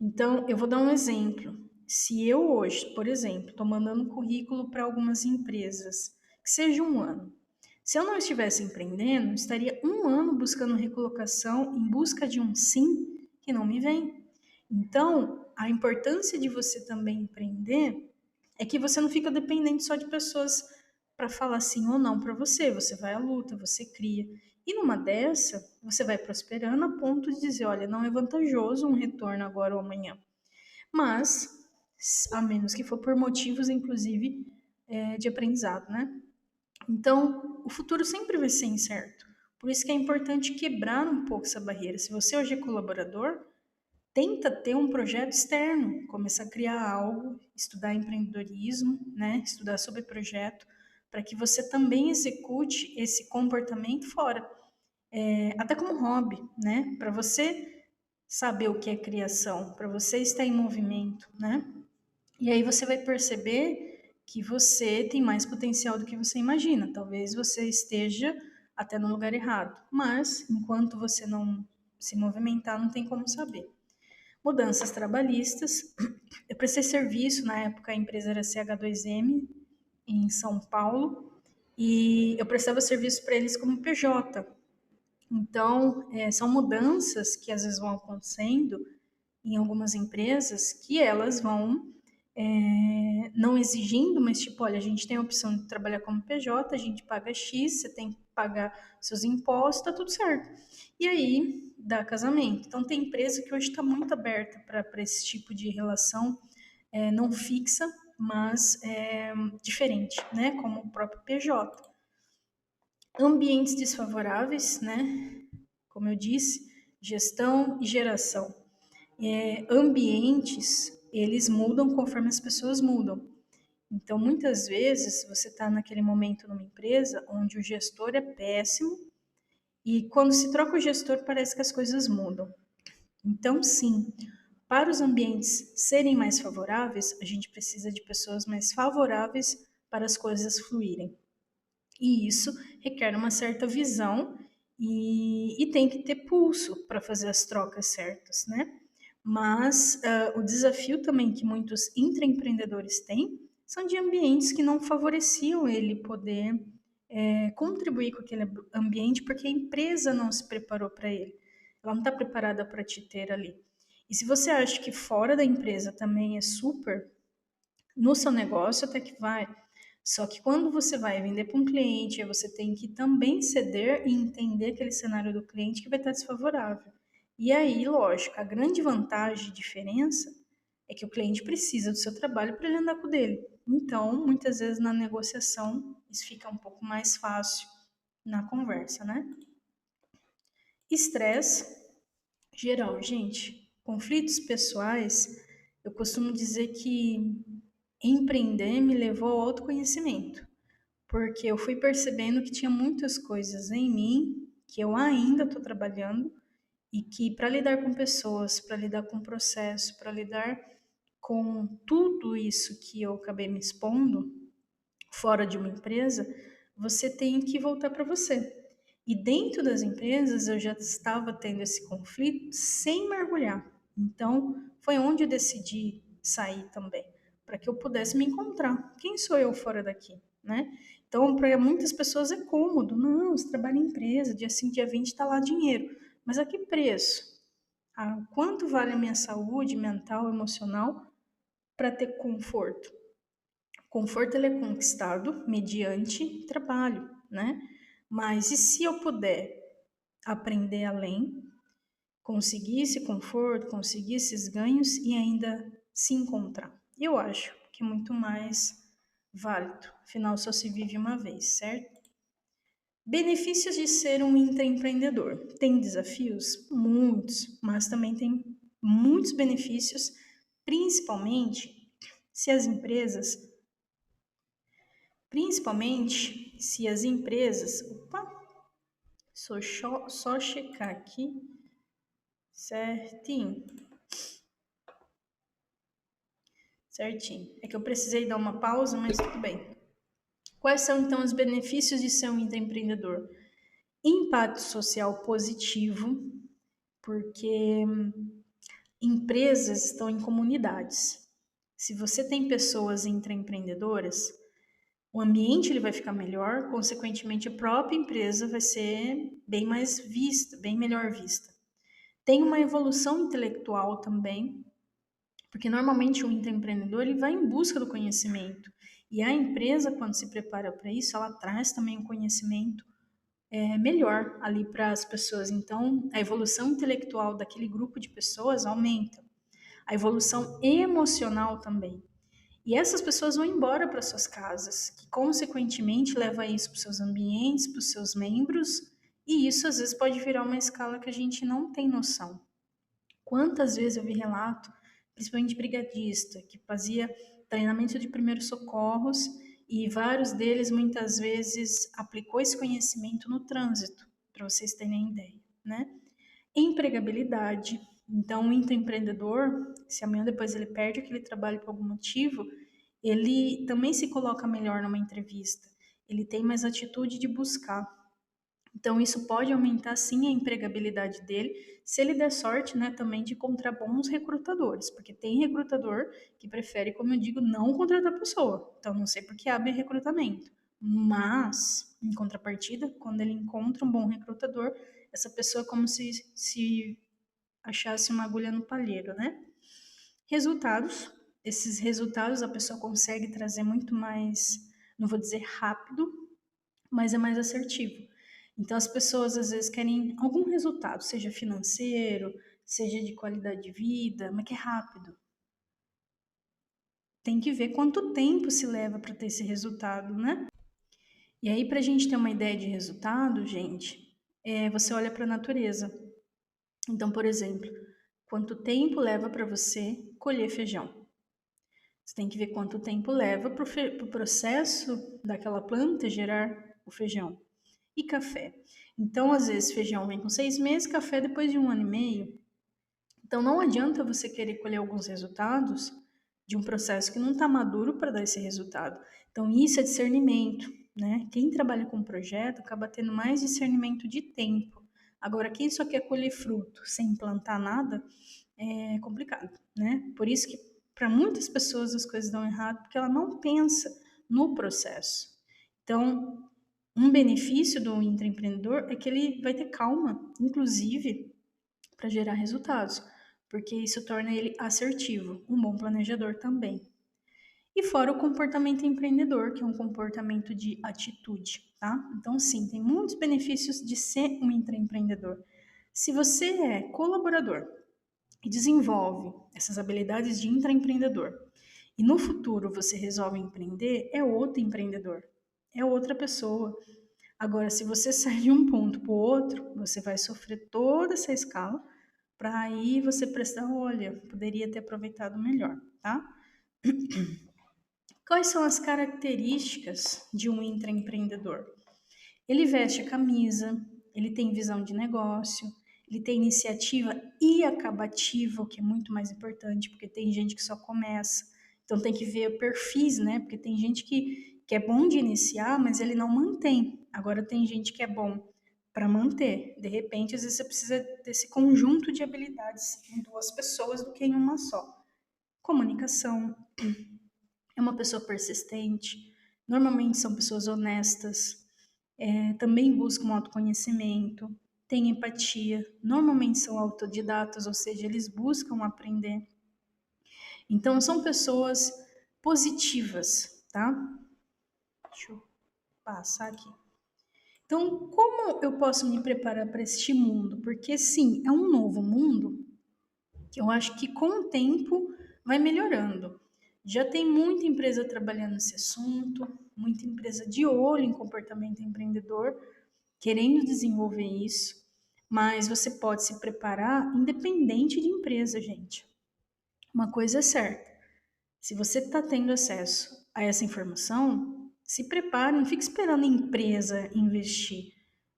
Então, eu vou dar um exemplo. Se eu hoje, por exemplo, estou mandando um currículo para algumas empresas, que seja um ano. Se eu não estivesse empreendendo, estaria um ano buscando recolocação em busca de um sim que não me vem. Então, a importância de você também empreender é que você não fica dependente só de pessoas para falar sim ou não para você. Você vai à luta, você cria. E numa dessa, você vai prosperando a ponto de dizer, olha, não é vantajoso um retorno agora ou amanhã. Mas, a menos que for por motivos, inclusive, de aprendizado, né? Então, o futuro sempre vai ser incerto. Por isso que é importante quebrar um pouco essa barreira. Se você hoje é colaborador, tenta ter um projeto externo, começar a criar algo, estudar empreendedorismo, né? Estudar sobre projeto, para que você também execute esse comportamento fora. Até como hobby, né? Para você saber o que é criação, para você estar em movimento, né? E aí você vai perceber que você tem mais potencial do que você imagina. Talvez você esteja até no lugar errado, mas enquanto você não se movimentar, não tem como saber. Mudanças trabalhistas. Eu prestei serviço, na época a empresa era CH2M, em São Paulo, e eu prestava serviço para eles como PJ. Então, são mudanças que às vezes vão acontecendo em algumas empresas que elas vão não exigindo, mas tipo, olha, a gente tem a opção de trabalhar como PJ, a gente paga X, você tem que pagar seus impostos, tá tudo certo. E aí dá casamento. Então tem empresa que hoje está muito aberta para esse tipo de relação não fixa, mas diferente, né? Como o próprio PJ. Ambientes desfavoráveis, né? Como eu disse, gestão e geração. Ambientes, eles mudam conforme as pessoas mudam. Então, muitas vezes, você está naquele momento numa empresa onde o gestor é péssimo e quando se troca o gestor, parece que as coisas mudam. Então, sim, para os ambientes serem mais favoráveis, a gente precisa de pessoas mais favoráveis para as coisas fluírem. E isso requer uma certa visão e tem que ter pulso para fazer as trocas certas, né? Mas o desafio também que muitos intraempreendedores têm são de ambientes que não favoreciam ele poder contribuir com aquele ambiente porque a empresa não se preparou para ele. Ela não está preparada para te ter ali. E se você acha que fora da empresa também é super, no seu negócio até que vai. Só que quando você vai vender para um cliente, aí você tem que também ceder e entender aquele cenário do cliente que vai estar desfavorável. E aí, lógico, a grande vantagem e diferença é que o cliente precisa do seu trabalho para ele andar com o dele. Então, muitas vezes na negociação, isso fica um pouco mais fácil na conversa, né? Estresse geral, gente. Conflitos pessoais, eu costumo dizer que empreender me levou ao autoconhecimento, porque eu fui percebendo que tinha muitas coisas em mim que eu ainda estou trabalhando e que para lidar com pessoas, para lidar com processo, para lidar com tudo isso que eu acabei me expondo fora de uma empresa, você tem que voltar para você. E dentro das empresas eu já estava tendo esse conflito sem mergulhar. Então, foi onde eu decidi sair também, para que eu pudesse me encontrar. Quem sou eu fora daqui, né? Então, para muitas pessoas é cômodo. Não, você trabalha em empresa, dia 5, dia 20 está lá dinheiro. Mas a que preço? Quanto vale a minha saúde mental, emocional para ter conforto? Conforto ele é conquistado mediante trabalho, né? Mas e se eu puder aprender além, conseguir esse conforto, conseguir esses ganhos e ainda se encontrar? Eu acho que é muito mais válido. Afinal, só se vive uma vez, certo? Benefícios de ser um intraempreendedor. Tem desafios? Muitos, mas também tem muitos benefícios, principalmente se as empresas Principalmente se as empresas. Opa, só checar aqui certinho. Certinho. É que eu precisei dar uma pausa, mas tudo bem. Quais são então os benefícios de ser um empreendedor? Impacto social positivo, porque empresas estão em comunidades. Se você tem pessoas intraempreendedoras, o ambiente ele vai ficar melhor, consequentemente a própria empresa vai ser bem mais vista, bem melhor vista. Tem uma evolução intelectual também, porque normalmente o intraempreendedor ele vai em busca do conhecimento. E a empresa, quando se prepara para isso, ela traz também um conhecimento melhor ali para as pessoas. Então, a evolução intelectual daquele grupo de pessoas aumenta. A evolução emocional também. E essas pessoas vão embora para suas casas, que consequentemente leva isso para os seus ambientes, para os seus membros, e isso às vezes pode virar uma escala que a gente não tem noção. Quantas vezes eu vi relato, principalmente de brigadista, que fazia treinamento de primeiros socorros e vários deles muitas vezes aplicou esse conhecimento no trânsito, para vocês terem ideia, né? Empregabilidade. Então, o intraempreendedor, se amanhã depois ele perde aquele trabalho por algum motivo, ele também se coloca melhor numa entrevista. Ele tem mais atitude de buscar. Então, isso pode aumentar sim a empregabilidade dele, se ele der sorte, né, também de encontrar bons recrutadores, porque tem recrutador que prefere, como eu digo, não contratar a pessoa. Então, não sei por que abre recrutamento. Mas, em contrapartida, quando ele encontra um bom recrutador, essa pessoa é como se achasse uma agulha no palheiro, né? Resultados. Esses resultados a pessoa consegue trazer muito mais, não vou dizer rápido, mas é mais assertivo. Então, as pessoas às vezes querem algum resultado, seja financeiro, seja de qualidade de vida, mas que é rápido. Tem que ver quanto tempo se leva para ter esse resultado, né? E aí, para a gente ter uma ideia de resultado, gente, você olha para a natureza. Então, por exemplo, quanto tempo leva para você colher feijão? Você tem que ver quanto tempo leva para o processo daquela planta gerar o feijão. E café. Então, às vezes, feijão vem com 6 meses, café depois de 1 ano e meio. Então, não adianta você querer colher alguns resultados de um processo que não está maduro para dar esse resultado. Então, isso é discernimento, né? Quem trabalha com projeto acaba tendo mais discernimento de tempo. Agora, quem só quer colher fruto sem plantar nada, é complicado, né? Por isso que para muitas pessoas as coisas dão errado, porque ela não pensa no processo. Então, um benefício do intraempreendedor é que ele vai ter calma, inclusive, para gerar resultados, porque isso torna ele assertivo, um bom planejador também. E fora o comportamento empreendedor, que é um comportamento de atitude, tá? Então, sim, tem muitos benefícios de ser um intraempreendedor. Se você é colaborador e desenvolve essas habilidades de intraempreendedor, e no futuro você resolve empreender, é outro empreendedor, é outra pessoa. Agora, se você sair de um ponto para o outro, você vai sofrer toda essa escala para aí você prestar, olha, poderia ter aproveitado melhor, tá? Quais são as características de um intraempreendedor? Ele veste a camisa, ele tem visão de negócio, ele tem iniciativa e acabativa, o que é muito mais importante, porque tem gente que só começa. Então tem que ver perfis, né? Porque tem gente que é bom de iniciar, mas ele não mantém. Agora tem gente que é bom para manter. De repente, às vezes você precisa desse conjunto de habilidades em duas pessoas do que em uma só. Comunicação, é uma pessoa persistente, normalmente são pessoas honestas, também buscam autoconhecimento, têm empatia, normalmente são autodidatas, ou seja, eles buscam aprender. Então, são pessoas positivas, tá? Deixa eu passar aqui. Então, como eu posso me preparar para este mundo? Porque, sim, é um novo mundo que eu acho que com o tempo vai melhorando. Já tem muita empresa trabalhando nesse assunto, muita empresa de olho em comportamento empreendedor, querendo desenvolver isso, mas você pode se preparar independente de empresa, gente. Uma coisa é certa, se você está tendo acesso a essa informação, se prepare, não fique esperando a empresa investir.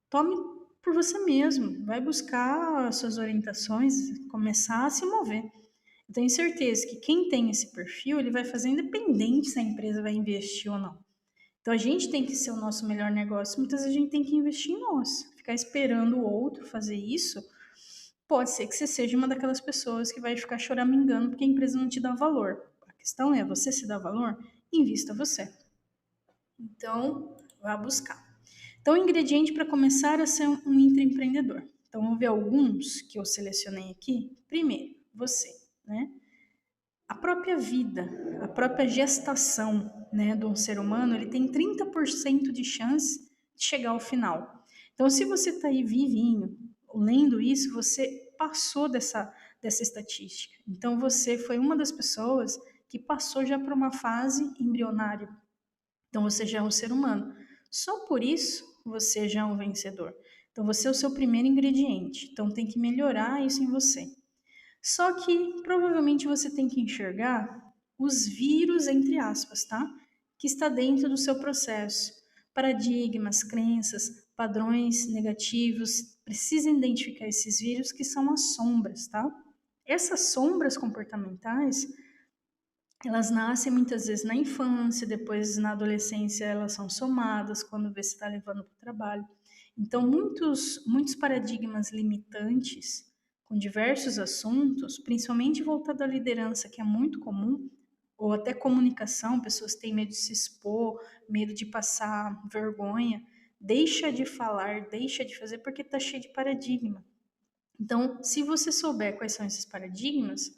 Tome por você mesmo, vai buscar as suas orientações, começar a se mover. Eu tenho certeza que quem tem esse perfil, ele vai fazer independente se a empresa vai investir ou não. Então a gente tem que ser o nosso melhor negócio, muitas vezes a gente tem que investir em nós. Ficar esperando o outro fazer isso, pode ser que você seja uma daquelas pessoas que vai ficar choramingando porque a empresa não te dá valor. A questão é, você se dá valor? Invista você. Então, vá buscar. Então, o ingrediente para começar a ser um intraempreendedor. Então, vamos ver alguns que eu selecionei aqui. Primeiro, você, né? A própria vida, a própria gestação, né, de um ser humano, ele tem 30% de chance de chegar ao final. Então, se você está aí vivinho, lendo isso, você passou dessa estatística. Então, você foi uma das pessoas que passou já para uma fase embrionária. Então, você já é um ser humano. Só por isso, você já é um vencedor. Então, você é o seu primeiro ingrediente. Então, tem que melhorar isso em você. Só que provavelmente você tem que enxergar os vírus, entre aspas, tá? Que está dentro do seu processo. Paradigmas, crenças, padrões negativos. Precisa identificar esses vírus que são as sombras, tá? Essas sombras comportamentais, elas nascem muitas vezes na infância, depois na adolescência elas são somadas quando você está levando para o trabalho. Então, muitos paradigmas limitantes com diversos assuntos, principalmente voltado à liderança, que é muito comum, ou até comunicação, pessoas têm medo de se expor, medo de passar vergonha, deixa de falar, deixa de fazer porque está cheio de paradigma. Então, se você souber quais são esses paradigmas,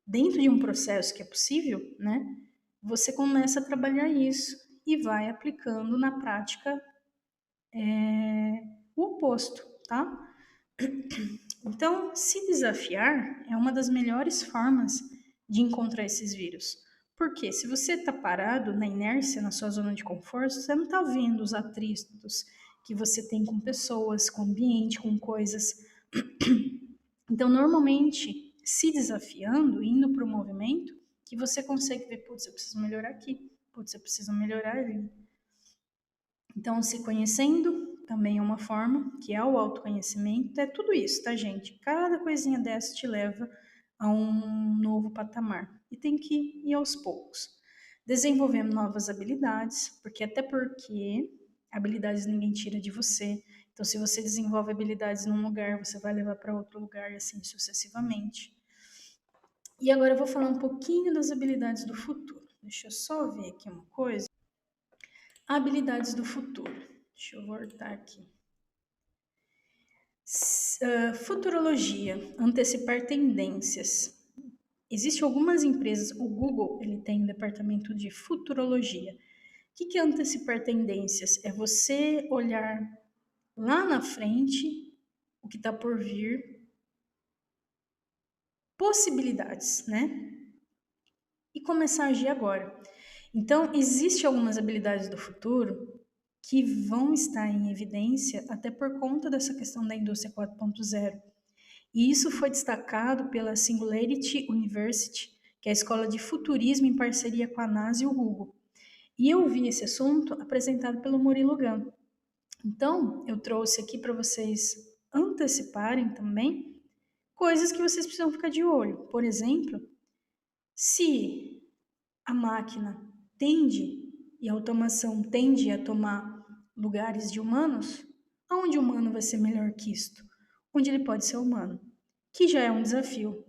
dentro de um processo que é possível, né, você começa a trabalhar isso e vai aplicando na prática o oposto, tá? Então, se desafiar é uma das melhores formas de encontrar esses vírus. Porque se você está parado na inércia, na sua zona de conforto, você não está vendo os atritos que você tem com pessoas, com ambiente, com coisas. Então, normalmente, se desafiando, indo para o movimento, que você consegue ver, putz, eu preciso melhorar aqui, putz, eu preciso melhorar ali. Então, se conhecendo também é uma forma, que é o autoconhecimento, é tudo isso, tá, gente? Cada coisinha dessa te leva a um novo patamar. E tem que ir aos poucos. Desenvolvendo novas habilidades, até porque habilidades ninguém tira de você. Então, se você desenvolve habilidades num lugar, você vai levar para outro lugar e assim sucessivamente. E agora eu vou falar um pouquinho das habilidades do futuro. Deixa eu só ver aqui uma coisa. Habilidades do futuro. Deixa eu voltar aqui. Futurologia, antecipar tendências. Existem algumas empresas, o Google, ele tem um departamento de futurologia. O que é antecipar tendências? É você olhar lá na frente o que está por vir, possibilidades, né? E começar a agir agora. Então, existem algumas habilidades do futuro que vão estar em evidência até por conta dessa questão da indústria 4.0. E isso foi destacado pela Singularity University, que é a escola de futurismo em parceria com a NASA e o Google. E eu vi esse assunto apresentado pelo Murilo Gun. Então, eu trouxe aqui para vocês anteciparem também coisas que vocês precisam ficar de olho. Por exemplo, se a máquina tende e a automação tende a tomar lugares de humanos, aonde o humano vai ser melhor que isto? Onde ele pode ser humano, que já é um desafio.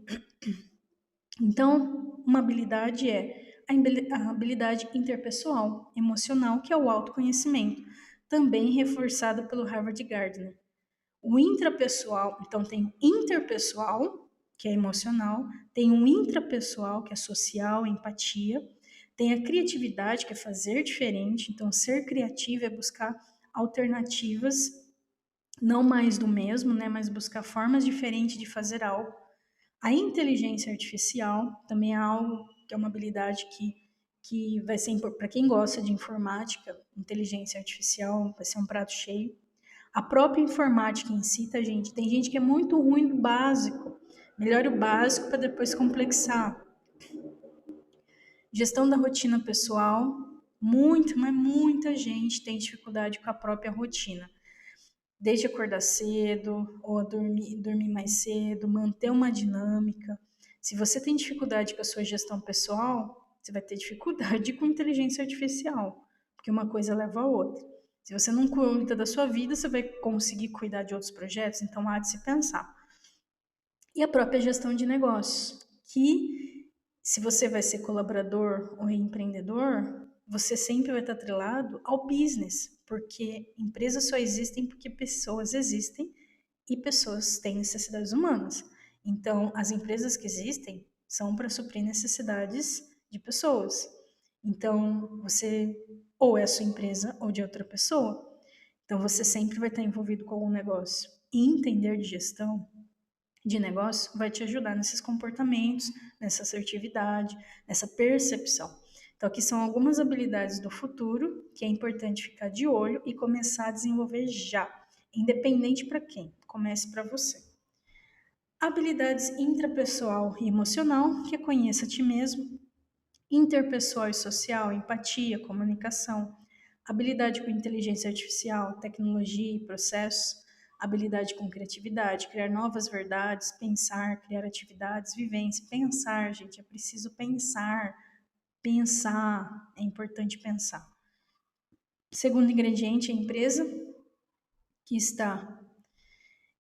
Então, uma habilidade é a habilidade interpessoal, emocional, que é o autoconhecimento, também reforçada pelo Harvard Gardner. O intrapessoal, então tem o interpessoal, que é emocional, tem o intrapessoal, que é social, empatia, tem a criatividade, que é fazer diferente, então ser criativo é buscar alternativas, não mais do mesmo, né, mas buscar formas diferentes de fazer algo. A inteligência artificial também é algo que é uma habilidade que vai ser para quem gosta de informática, inteligência artificial vai ser um prato cheio. A própria informática em si, tá, gente? Tem gente que é muito ruim do básico. Melhore o básico para depois complexar. Gestão da rotina pessoal. Mas muita gente tem dificuldade com a própria rotina. Desde acordar cedo, ou dormir mais cedo, manter uma dinâmica. Se você tem dificuldade com a sua gestão pessoal, você vai ter dificuldade com inteligência artificial, porque uma coisa leva a outra. Se você não cuida da sua vida, você vai conseguir cuidar de outros projetos, então há de se pensar. E a própria gestão de negócios, que se você vai ser colaborador ou empreendedor, você sempre vai estar atrelado ao business, porque empresas só existem porque pessoas existem e pessoas têm necessidades humanas. Então, as empresas que existem são para suprir necessidades de pessoas. Então, você ou é a sua empresa ou de outra pessoa. Então, você sempre vai estar envolvido com algum negócio. E entender de gestão de negócio vai te ajudar nesses comportamentos, nessa assertividade, nessa percepção. Então, aqui são algumas habilidades do futuro que é importante ficar de olho e começar a desenvolver já, independente para quem. Comece para você. Habilidades intrapessoal e emocional, que é conheça a ti mesmo. Interpessoal e social, empatia, comunicação. Habilidade com inteligência artificial, tecnologia e processos. Habilidade com criatividade, criar novas verdades, pensar, criar atividades, vivência. Pensar, gente, é preciso pensar. Pensar, é importante pensar. Segundo ingrediente, a empresa, que está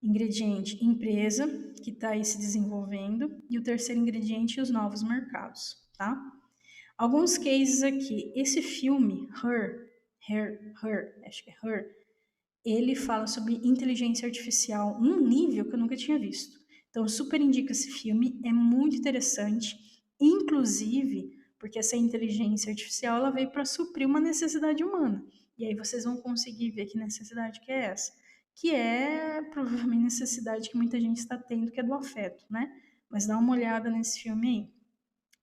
ingrediente, empresa, que está aí se desenvolvendo. E o terceiro ingrediente, os novos mercados, tá? Alguns cases aqui. Esse filme, Her, acho que é Her, ele fala sobre inteligência artificial num nível que eu nunca tinha visto. Então, eu super indico esse filme, é muito interessante, inclusive porque essa inteligência artificial ela veio para suprir uma necessidade humana. E aí vocês vão conseguir ver que necessidade que é essa, que é provavelmente necessidade que muita gente está tendo, que é do afeto, né? Mas dá uma olhada nesse filme aí.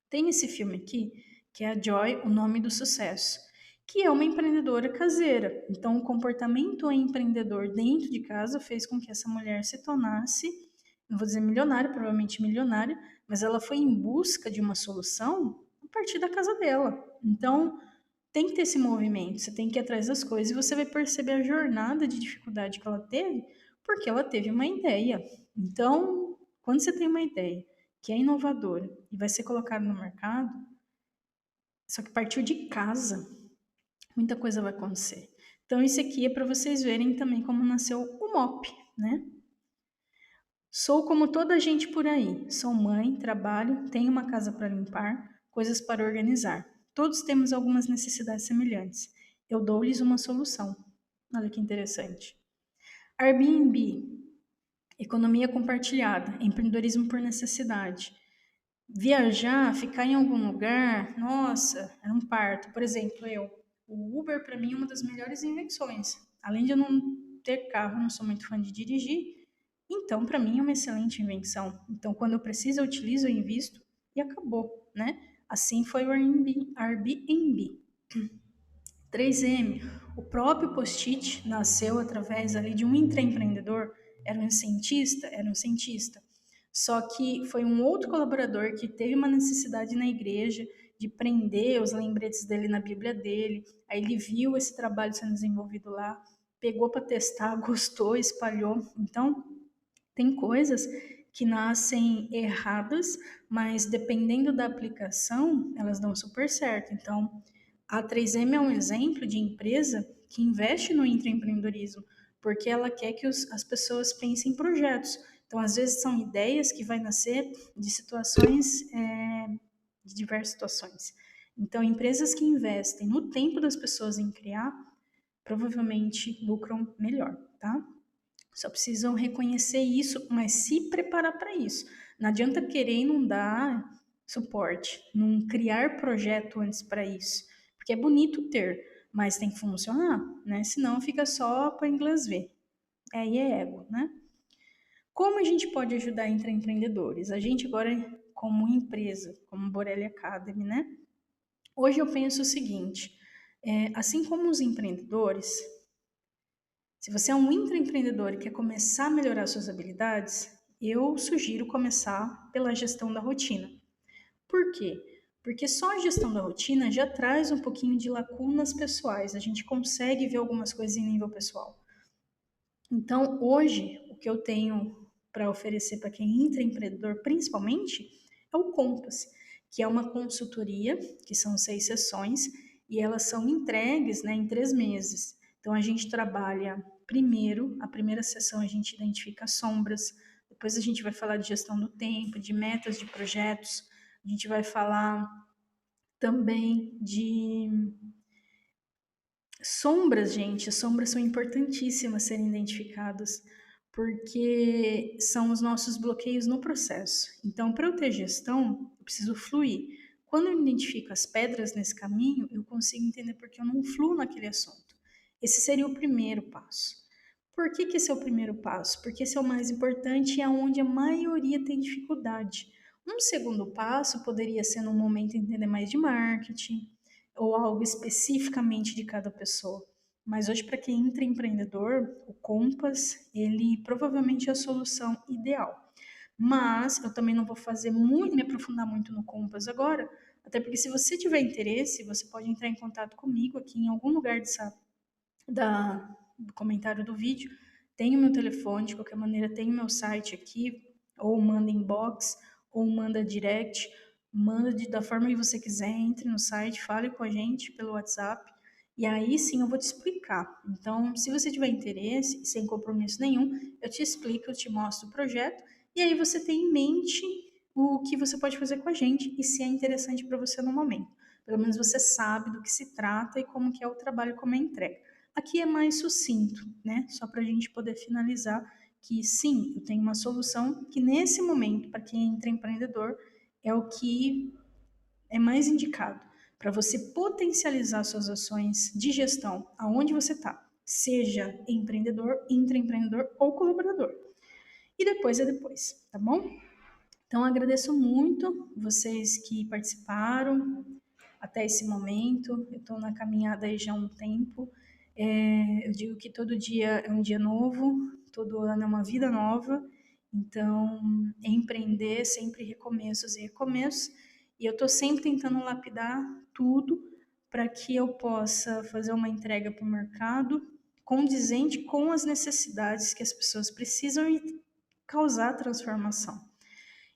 Tem esse filme aqui, que é a Joy, O Nome do Sucesso, que é uma empreendedora caseira. Então, o comportamento empreendedor dentro de casa fez com que essa mulher se tornasse, não vou dizer milionária, provavelmente milionária, mas ela foi em busca de uma solução a partir da casa dela. Então, tem que ter esse movimento, você tem que ir atrás das coisas e você vai perceber a jornada de dificuldade que ela teve, porque ela teve uma ideia. Então, quando você tem uma ideia que é inovadora e vai ser colocada no mercado, só que partiu de casa, muita coisa vai acontecer. Então, isso aqui é para vocês verem também como nasceu o MOP, né? Sou como toda a gente por aí. Sou mãe, trabalho, tenho uma casa para limpar, coisas para organizar. Todos temos algumas necessidades semelhantes. Eu dou-lhes uma solução. Olha que interessante. Airbnb, economia compartilhada, empreendedorismo por necessidade. Viajar, ficar em algum lugar, nossa, era um parto. Por exemplo, o Uber para mim é uma das melhores invenções. Além de eu não ter carro, não sou muito fã de dirigir, então para mim é uma excelente invenção. Então quando eu preciso, eu utilizo, eu invisto e acabou, né? Assim foi o Airbnb. 3M, o próprio Post-it nasceu através ali de um intraempreendedor, era um cientista. Só que foi um outro colaborador que teve uma necessidade na igreja de prender os lembretes dele na Bíblia dele. Aí ele viu esse trabalho sendo desenvolvido lá, pegou para testar, gostou, espalhou. Então, tem coisas que nascem erradas, mas dependendo da aplicação, elas dão super certo. Então, a 3M é um exemplo de empresa que investe no intraempreendedorismo, porque ela quer que as pessoas pensem em projetos. Então, às vezes, são ideias que vai nascer de situações, de diversas situações. Então, empresas que investem no tempo das pessoas em criar, provavelmente lucram melhor, tá? Só precisam reconhecer isso, mas se preparar para isso. Não adianta querer e não dar suporte, não criar projeto antes para isso. Porque é bonito ter, mas tem que funcionar, né? Senão fica só para inglês ver. Aí é ego, né? Como a gente pode ajudar empreendedores? A gente agora, como empresa, como Borelli Academy, né? Hoje eu penso o seguinte, assim como os empreendedores, se você é um intraempreendedor e quer começar a melhorar suas habilidades, eu sugiro começar pela gestão da rotina. Por quê? Porque só a gestão da rotina já traz um pouquinho de lacunas pessoais, a gente consegue ver algumas coisas em nível pessoal. Então, hoje, o que eu tenho para oferecer para quem é intraempreendedor, principalmente, é o Compass, que é uma consultoria, que são 6 sessões, e elas são entregues, né, em 3 meses. Então, a gente trabalha primeiro, a primeira sessão a gente identifica sombras, depois a gente vai falar de gestão do tempo, de metas de projetos, a gente vai falar também de sombras, gente. Sombras são importantíssimas serem identificadas, porque são os nossos bloqueios no processo. Então, para eu ter gestão, eu preciso fluir. Quando eu identifico as pedras nesse caminho, eu consigo entender por que eu não fluo naquele assunto. Esse seria o primeiro passo. Por que, que esse é o primeiro passo? Porque esse é o mais importante e é onde a maioria tem dificuldade. Um segundo passo poderia ser no momento entender mais de marketing ou algo especificamente de cada pessoa. Mas hoje, para quem entra empreendedor, o Compass, ele provavelmente é a solução ideal. Mas eu também não vou fazer muito, me aprofundar muito no Compass agora, até porque se você tiver interesse, você pode entrar em contato comigo aqui em algum lugar do comentário do vídeo. Tem o meu telefone, de qualquer maneira, tem o meu site aqui, ou manda inbox, ou manda direct, manda da forma que você quiser, entre no site, fale com a gente pelo WhatsApp, e aí sim eu vou te explicar. Então, se você tiver interesse, sem compromisso nenhum, eu te explico, eu te mostro o projeto, e aí você tem em mente o que você pode fazer com a gente e se é interessante para você no momento. Pelo menos você sabe do que se trata e como que é o trabalho, como é a entrega. Aqui é mais sucinto, né? Só para a gente poder finalizar que sim, eu tenho uma solução que nesse momento, para quem entra empreendedor, é o que é mais indicado para você potencializar suas ações de gestão aonde você está, seja empreendedor, intraempreendedor ou colaborador. E depois é depois, tá bom? Então agradeço muito vocês que participaram até esse momento. Eu estou na caminhada aí já há um tempo. Eu digo que todo dia é um dia novo, todo ano é uma vida nova. Então, empreender sempre recomeços e recomeços. E eu estou sempre tentando lapidar tudo para que eu possa fazer uma entrega para o mercado condizente com as necessidades que as pessoas precisam e causar transformação.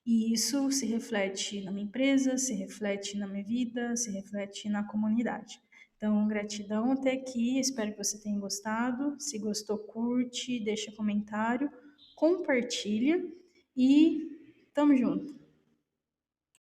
E isso se reflete na minha empresa, se reflete na minha vida, se reflete na comunidade. Então, gratidão até aqui, espero que você tenha gostado. Se gostou, curte, deixa comentário, compartilha e tamo junto.